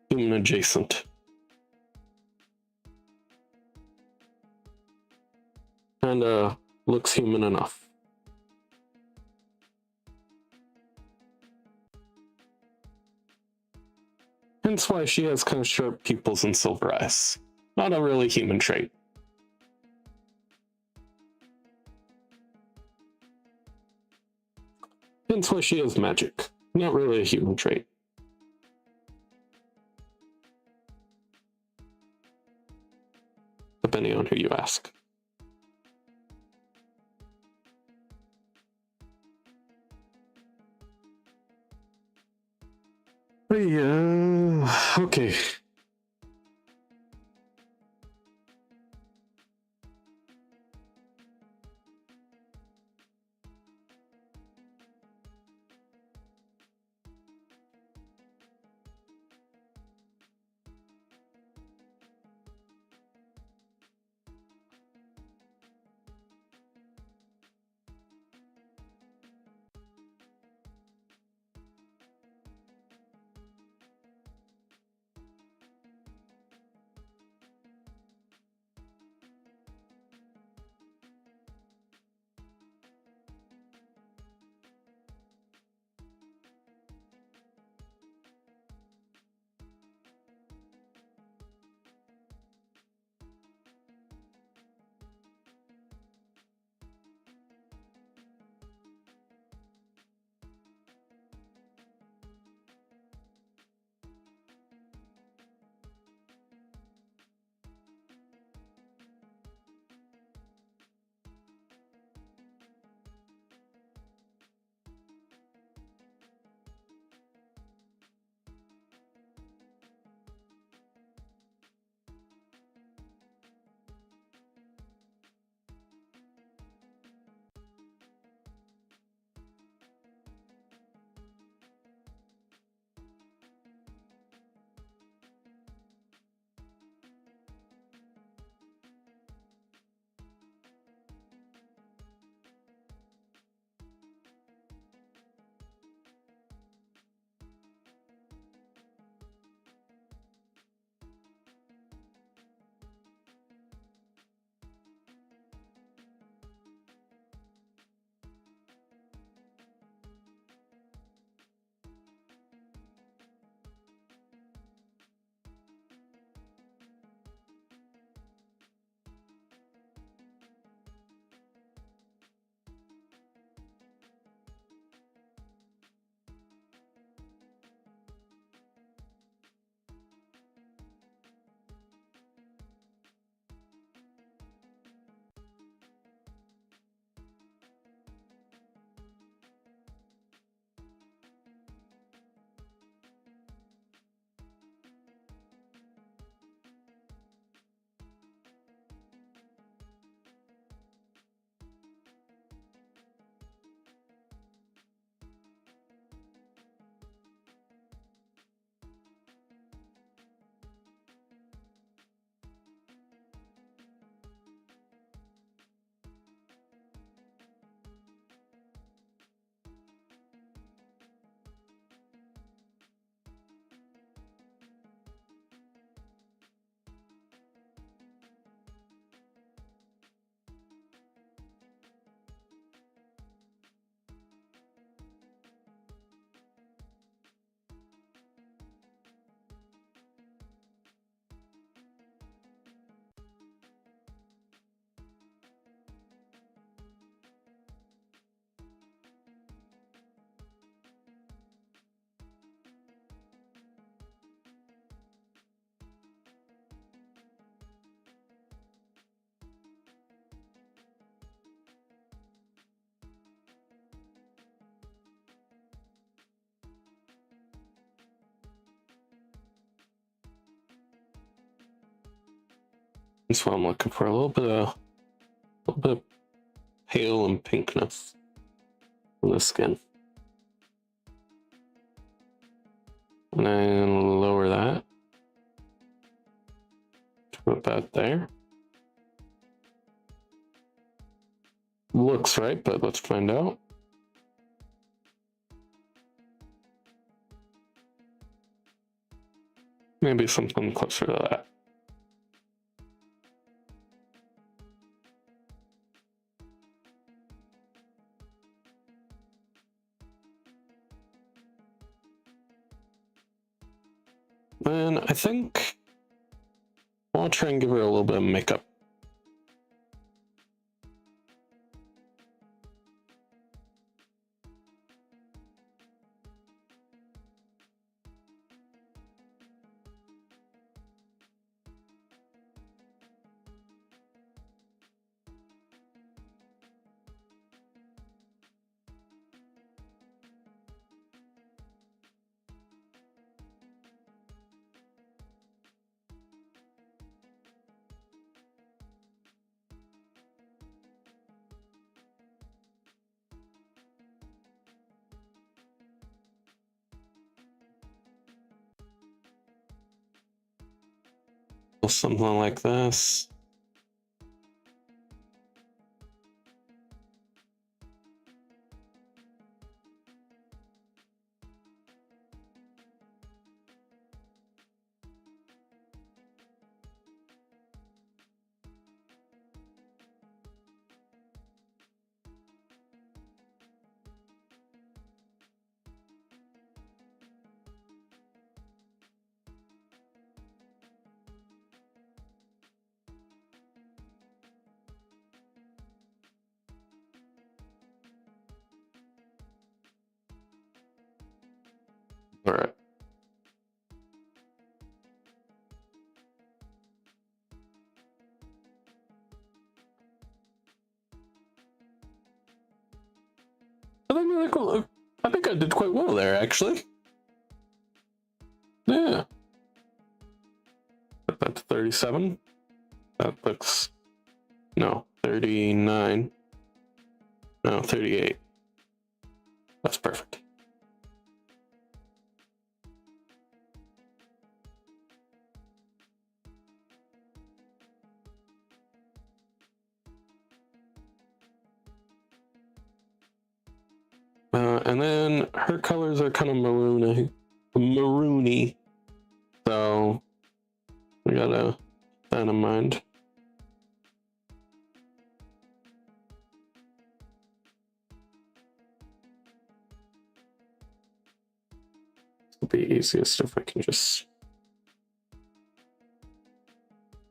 [SPEAKER 1] human adjacent. Kinda looks human enough. Hence why she has kind of sharp pupils and silver eyes. Not a really human trait. Hence why she has magic. Not really a human trait. Depending on who you ask. Okay. That's what I'm looking for. A little bit of pale and pinkness on the skin. And then lower that. Put that there. Looks right, but let's find out. Maybe something closer to that. And I think I'll try and give her a little bit of makeup. Something like this. All right. I think I did quite well there, actually. Yeah. That's 37. That looks... No, 39. No, 38. That's perfect. And then her colors are kind of maroony. So we gotta keep that in mind. It'll be easiest if I can just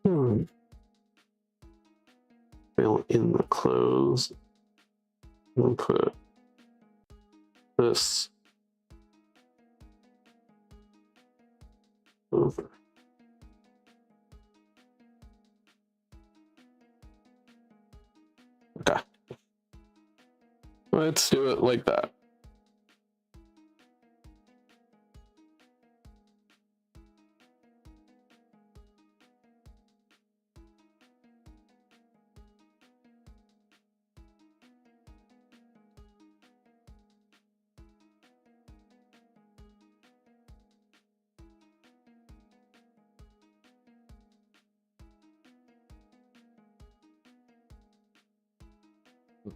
[SPEAKER 1] fill in the clothes. We'll put this over. Okay. Let's do it like that.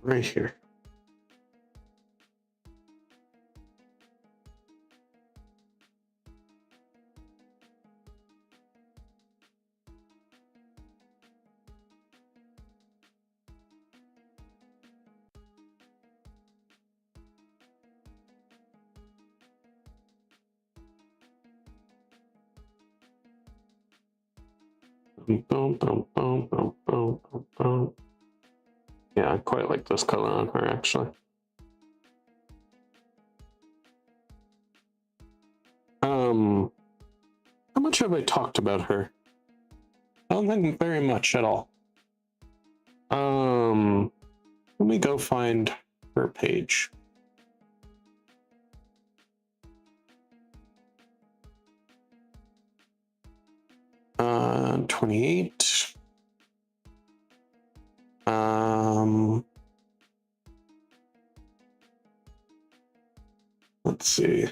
[SPEAKER 1] Right here. Boom, boom, boom, boom, boom, boom, boom. Yeah, I quite like this color on her, actually. How much have I talked about her? I don't think very much at all. Let me go find her page. Uh, 28. Let's see.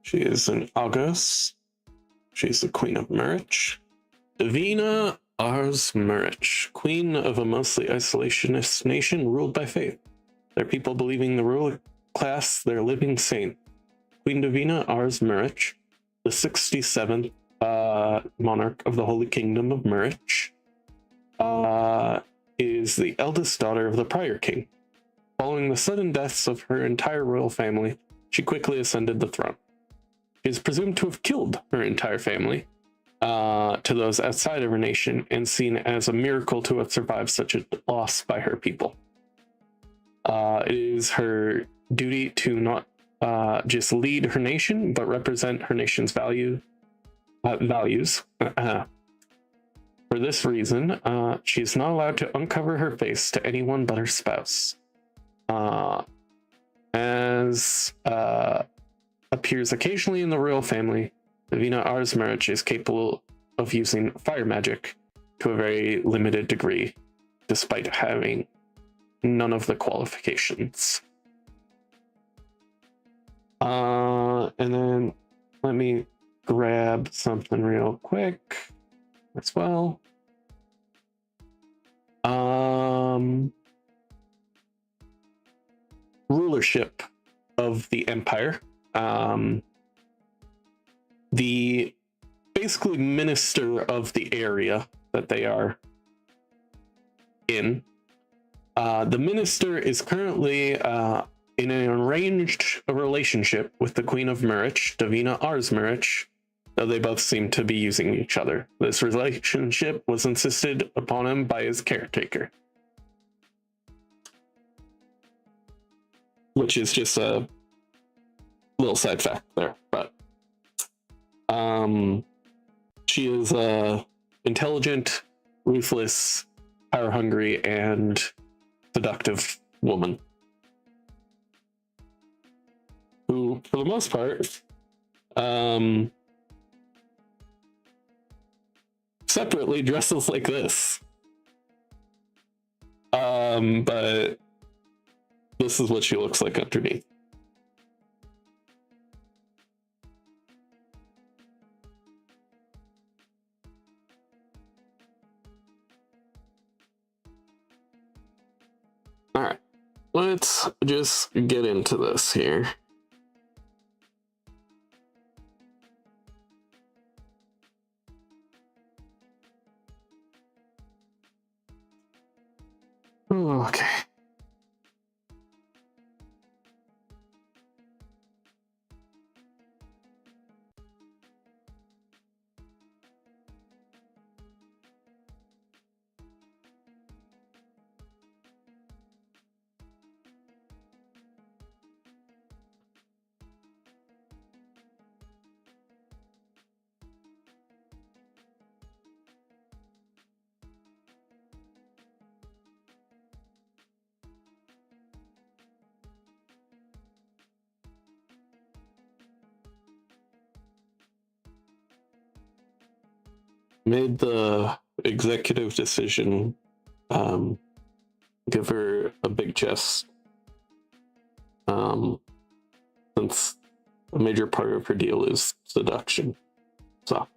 [SPEAKER 1] She is an August. She's the Queen of Murich. Davina Ars Murich, queen of a mostly isolationist nation ruled by faith. Their people believing the ruler class their living saint. Queen Davina Ars Murich, the 67th monarch of the Holy Kingdom of Murich, is the eldest daughter of the prior king. Following the sudden deaths of her entire royal family, she quickly ascended the throne. She is presumed to have killed her entire family, to those outside of her nation, and seen as a miracle to have survived such a loss by her people. It is her duty to not just lead her nation, but represent her nation's values. For this reason, she is not allowed to uncover her face to anyone but her spouse. As appears occasionally in the royal family, Davina Ars Murich is capable of using fire magic to a very limited degree, despite having none of the qualifications. And then let me grab something real quick as well. Rulership of the empire. The basically minister of the area that they are in. The minister is currently in an arranged relationship with the Queen of Murich, Davina Ars Murich, though they both seem to be using each other. This relationship was insisted upon him by his caretaker, which is just a little side fact there. But she is a intelligent, ruthless, power hungry, and seductive woman who, for the most part, separately dresses like this. But this is what she looks like underneath. All right, let's just get into this here. Okay. Made the executive decision, give her a big chest, since a major part of her deal is seduction. So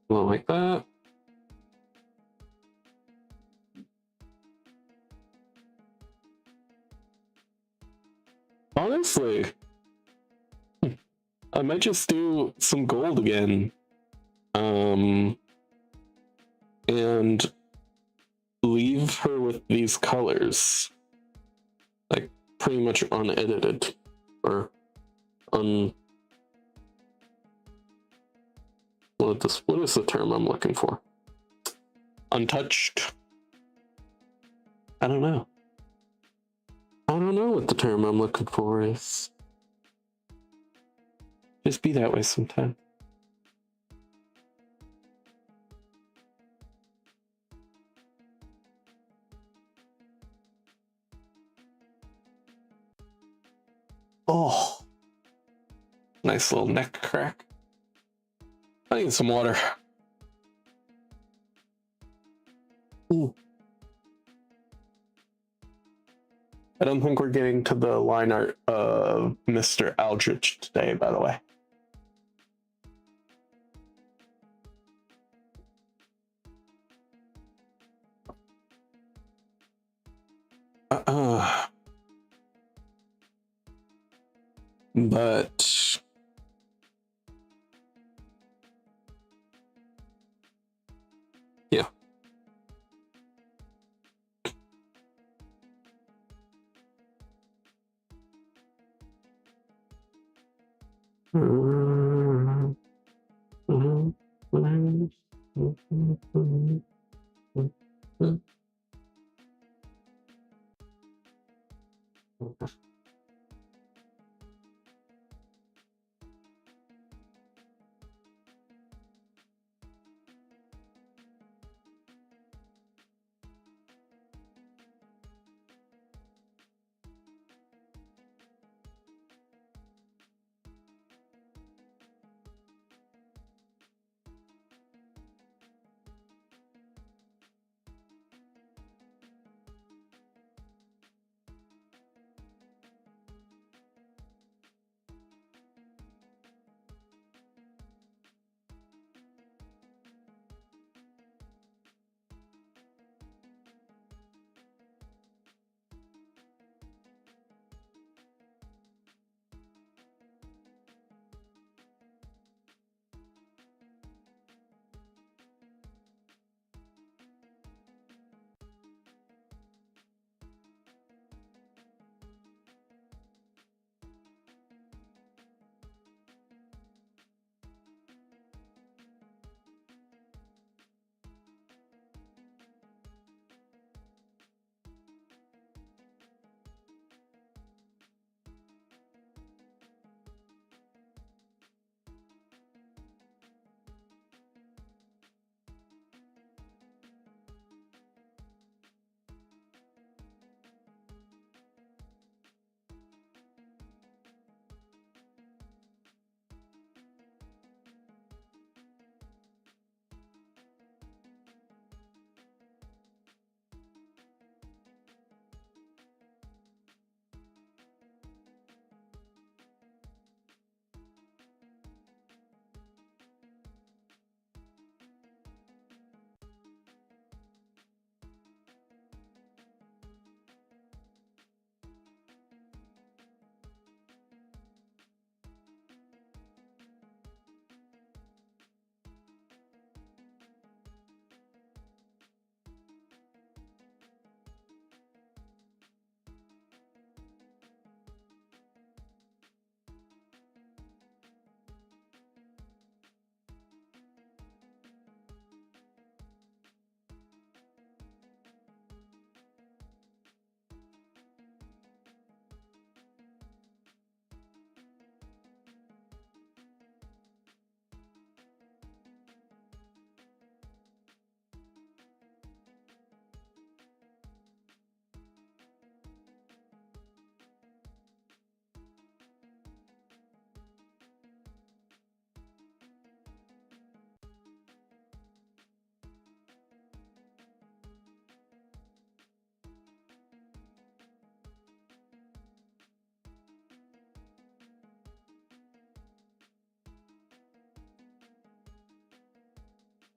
[SPEAKER 1] Like that. Honestly, I might just do some gold again. And leave her with these colors. Like, pretty much unedited. Or what is the term I'm looking for? Untouched? I don't know. I don't know what the term I'm looking for is. Just be that way sometime. Oh, nice little neck crack. I need some water. Ooh. I don't think we're getting to the line art of Mr. Aldrich today, by the way. But yeah.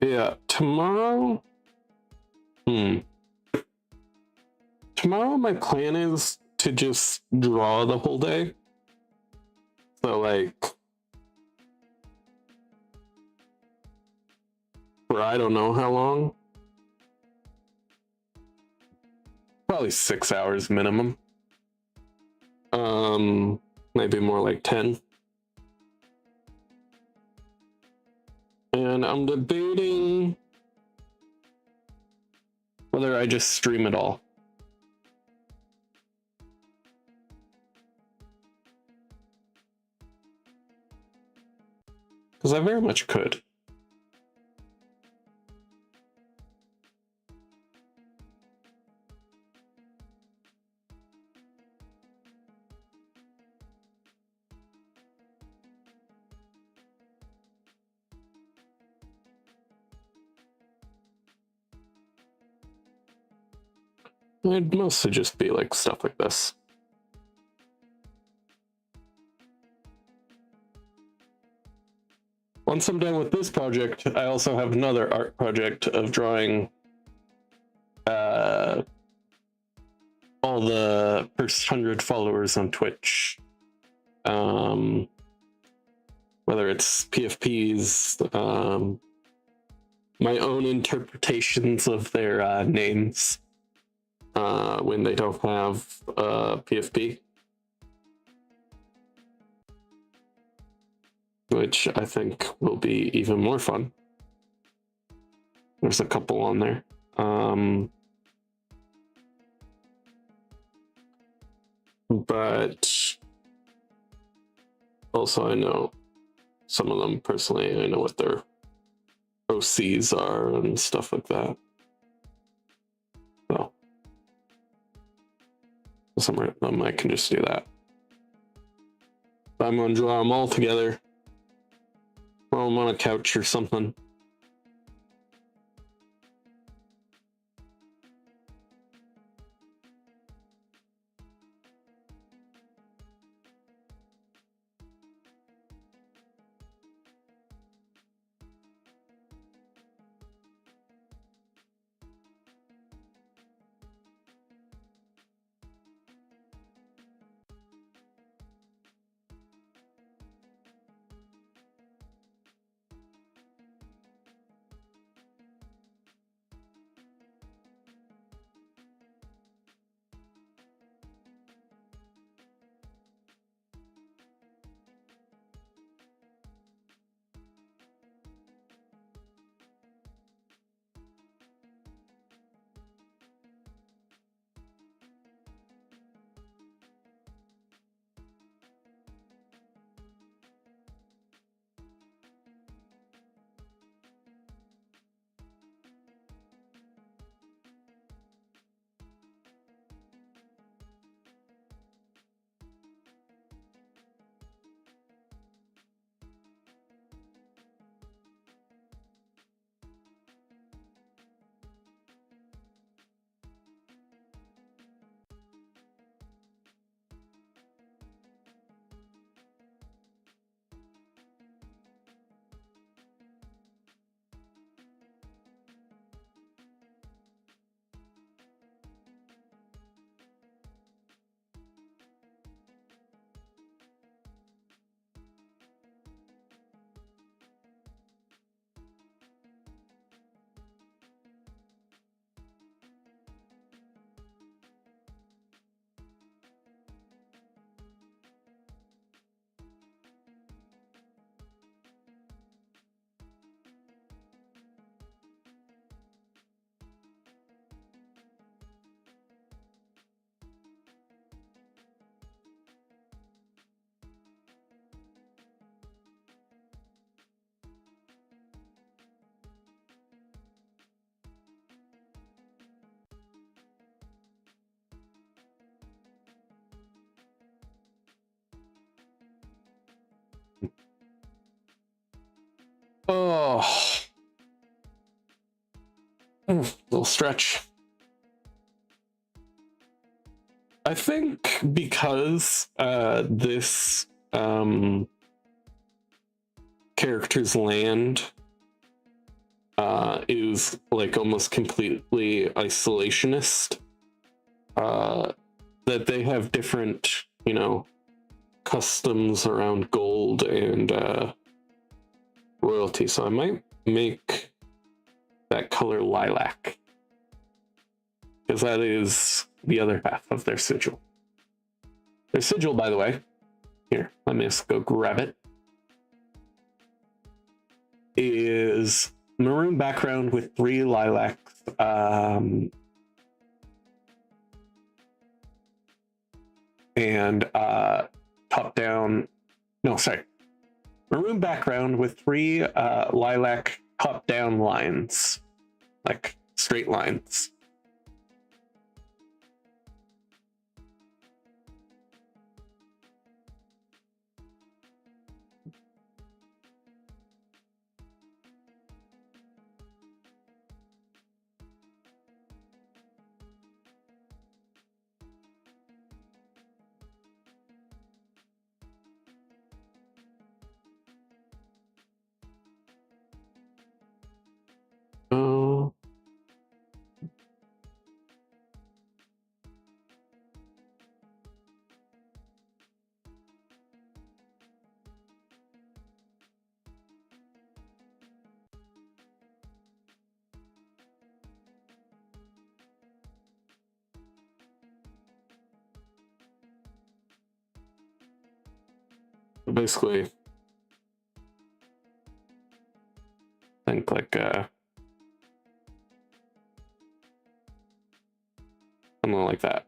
[SPEAKER 1] Yeah, tomorrow. Tomorrow, my plan is to just draw the whole day. So, like, for I don't know how long. Probably 6 hours minimum. Maybe more like 10. And I'm debating whether I just stream it all. Because I very much could. It'd mostly just be like stuff like this. Once I'm done with this project, I also have another art project of drawing all the first 100 followers on Twitch. Whether it's PFPs, my own interpretations of their names when they don't have PFP. Which I think will be even more fun. There's a couple on there. But also I know some of them personally. I know what their OCs are and stuff like that. So some of them I can just do that. But I'm gonna draw them all together. Throw them on a couch or something. Oh, little stretch. I think because this character's land is like almost completely isolationist. That they have different, you know, customs around gold and royalty. So I might make that color lilac, because that is the other half of their sigil. Their sigil, by the way, here, let me just go grab it, is maroon background with 3 lilacs. And top down, no, sorry, maroon background with 3 lilac top down lines, like straight lines. Oh. Basically, think like something like that.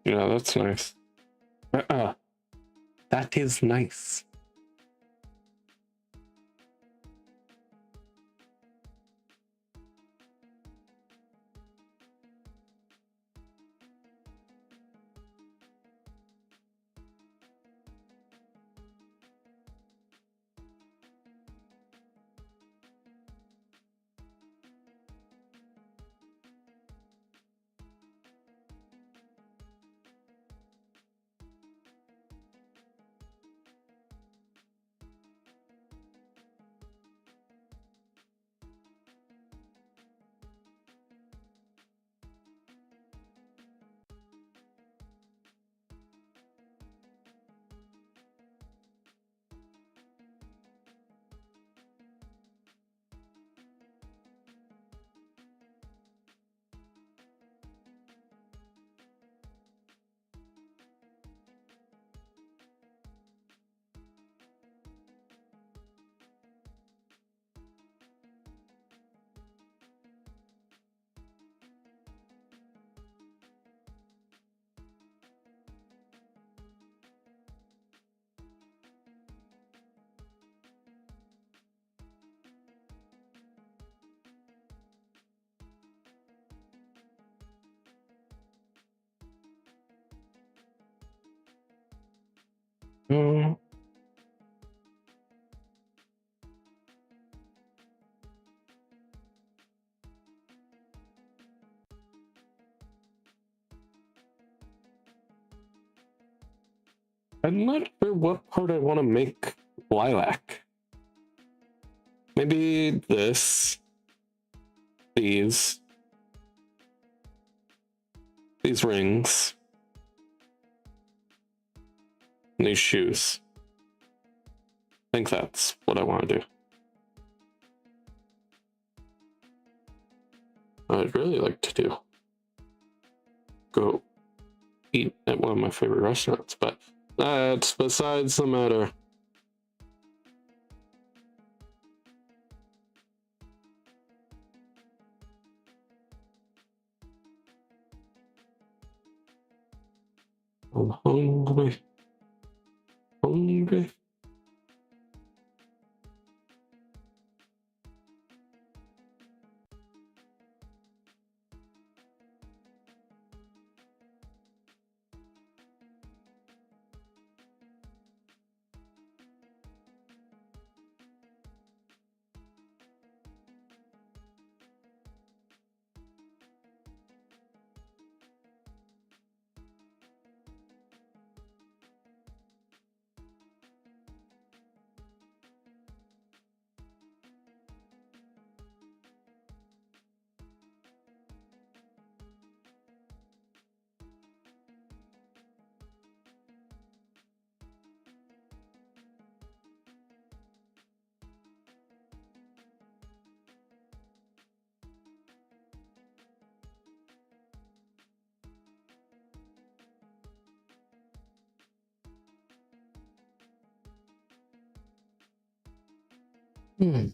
[SPEAKER 1] Yeah, that's nice. That is nice. Mm. I'm not sure what part I want to make lilac. Maybe this. These rings. And these shoes. I think that's what I want to do. I'd really like to do. Go eat at one of my favorite restaurants, but that's besides the matter. I'm hungry. Hungry. Hmm.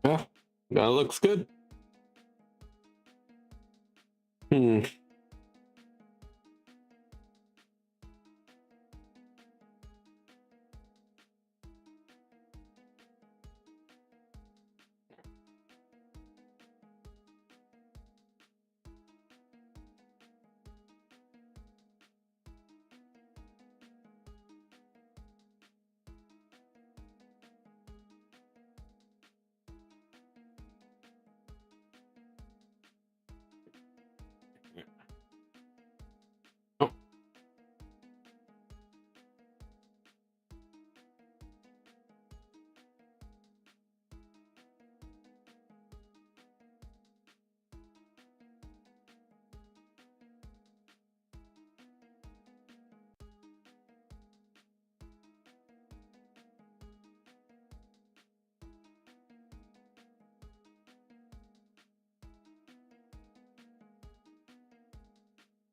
[SPEAKER 1] Yeah, that looks good. Hmm. Oh,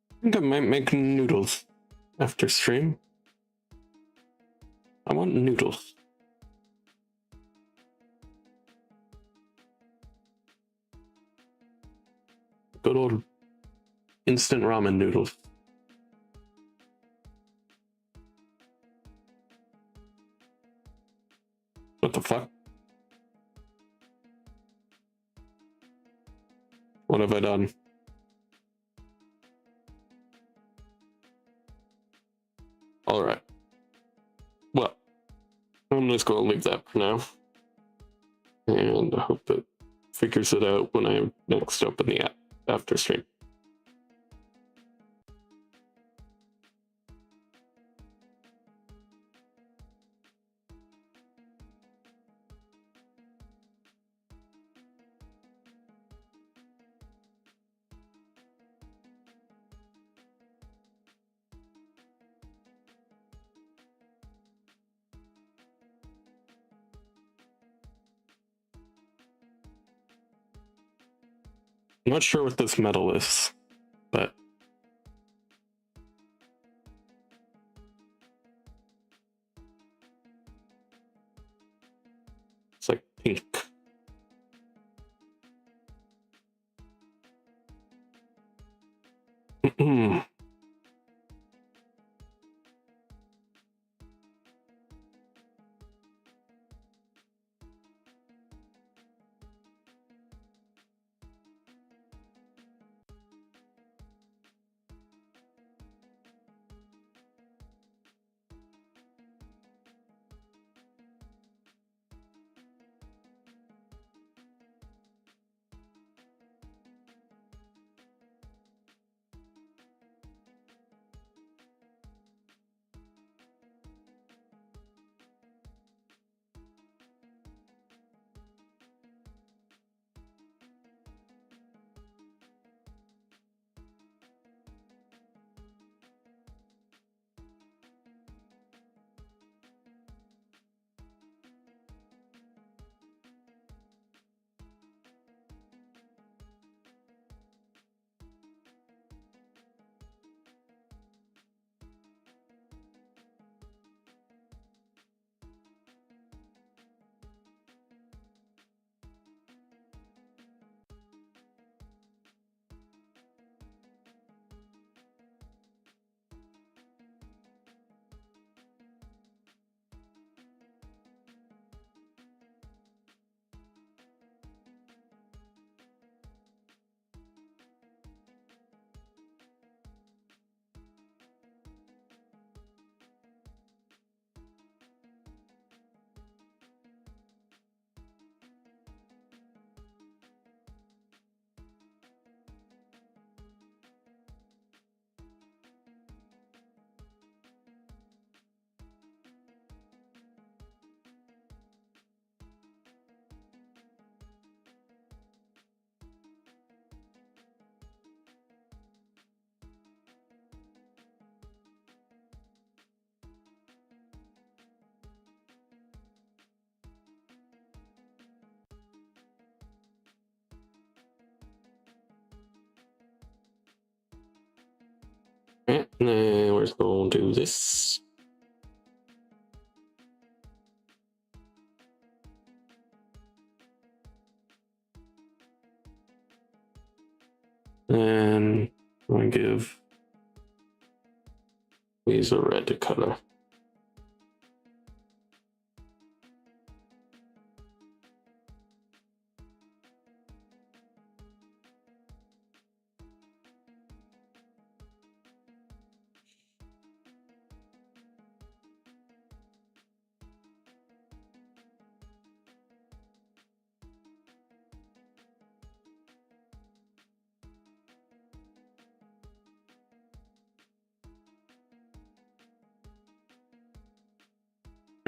[SPEAKER 1] I think I might make noodles after stream. I want noodles. Good old instant ramen noodles. What the fuck? What have I done? Alright. Well, I'm just going to leave that for now. And I hope it figures it out when I next open the app after stream. I'm not sure what this metal is, but it's like pink. And then we're going to do this. And I'm going to give these a red color.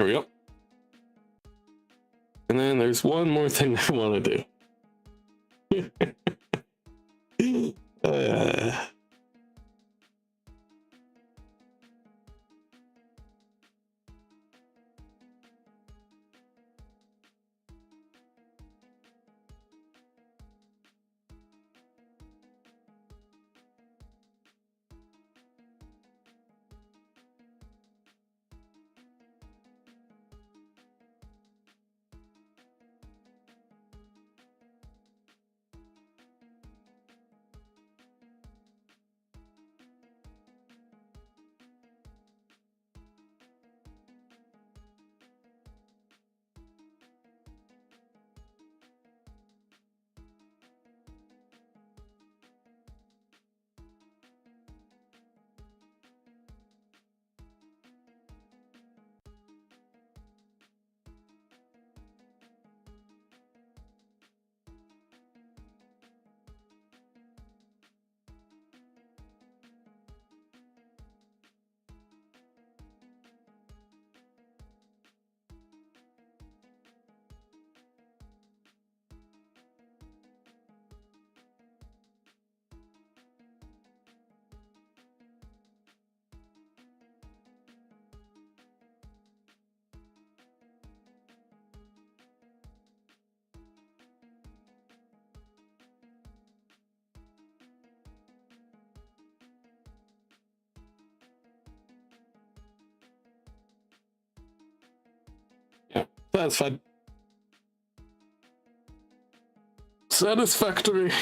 [SPEAKER 1] There we go. And then there's one more thing I want to do. Satisfied. Satisfactory.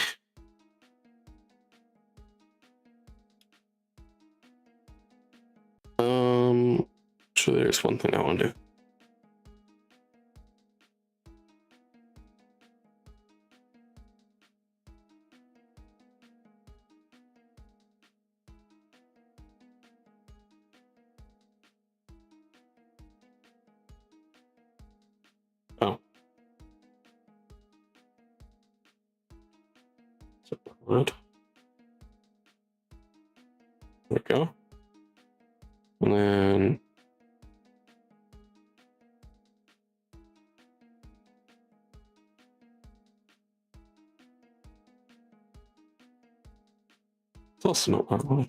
[SPEAKER 1] Actually, there's one thing I want to do. Oh. What? There we go. And then it's also not what I wanted.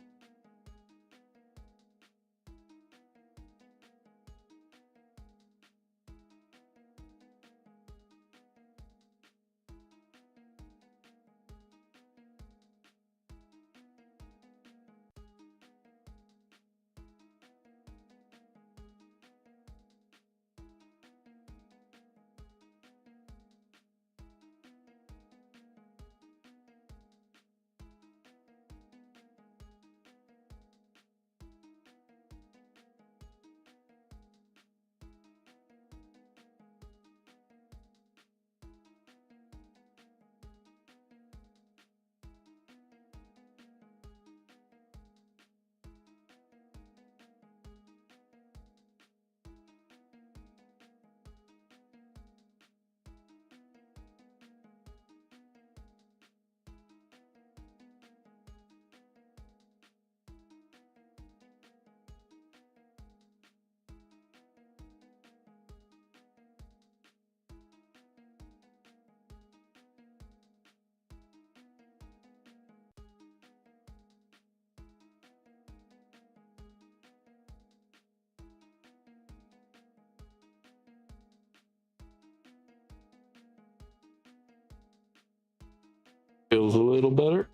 [SPEAKER 1] Feels a little better.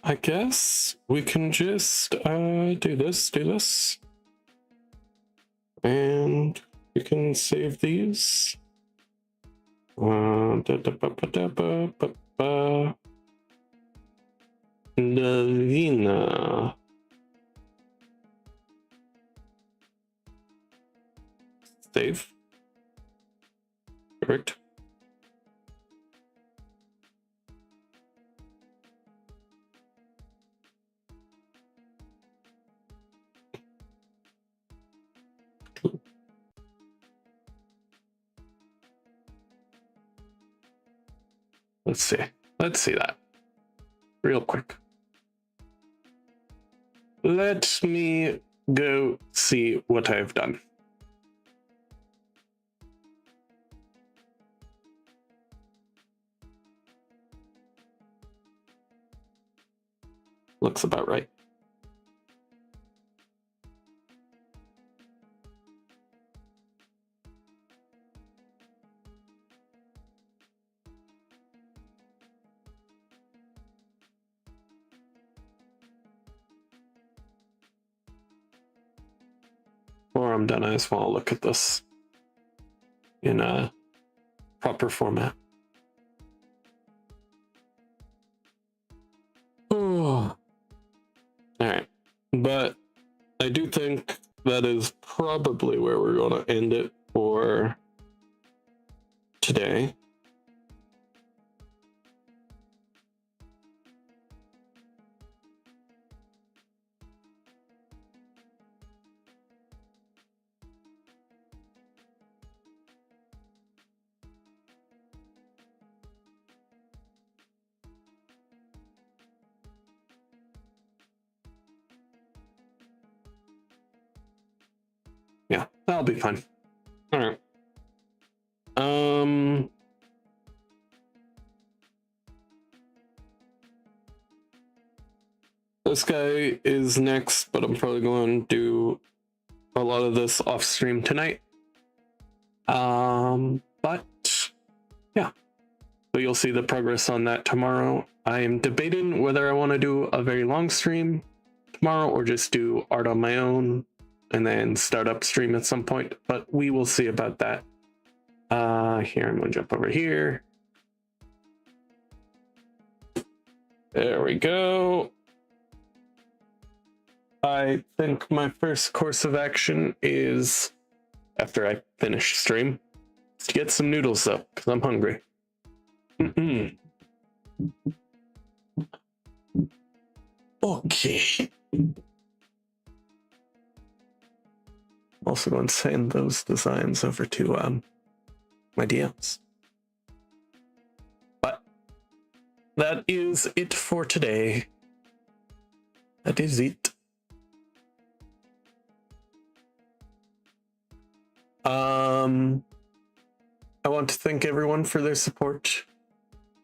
[SPEAKER 1] I guess we can just do this, and you can save these. Davina. Save. Perfect. Let's see. Let's see that real quick. Let me go see what I've done. Looks about right. Before I'm done, I just want to look at this in a proper format. Oh. All right, but I do think that is probably where we're going to end it for today. Yeah, that'll be fun. All right. This guy is next, but I'm probably going to do a lot of this off stream tonight. But yeah, so you'll see the progress on that tomorrow. I am debating whether I want to do a very long stream tomorrow or just do art on my own and then start up stream at some point, but we will see about that. Here, I'm gonna jump over here. There we go. I think my first course of action is, after I finish stream, to get some noodles though, because I'm hungry. Okay. Also going to send those designs over to my DMs. But that is it for today. That is it. I want to thank everyone for their support.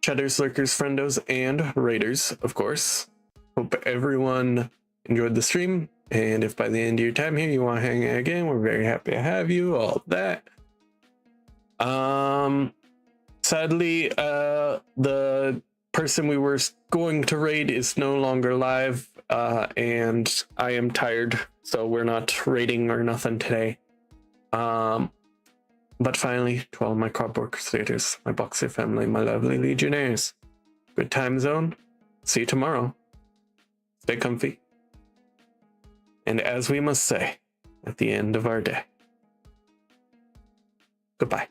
[SPEAKER 1] Chatters, lurkers, friendos, and raiders, of course. Hope everyone enjoyed the stream. And if by the end of your time here you want to hang out again, we're very happy to have you. All that. Sadly, the person we were going to raid is no longer live, and I am tired, so we're not raiding or nothing today. But finally, to all my cardboard crusaders, my boxer family, my lovely legionnaires, good time zone. See you tomorrow. Stay comfy. And as we must say at the end of our day, goodbye.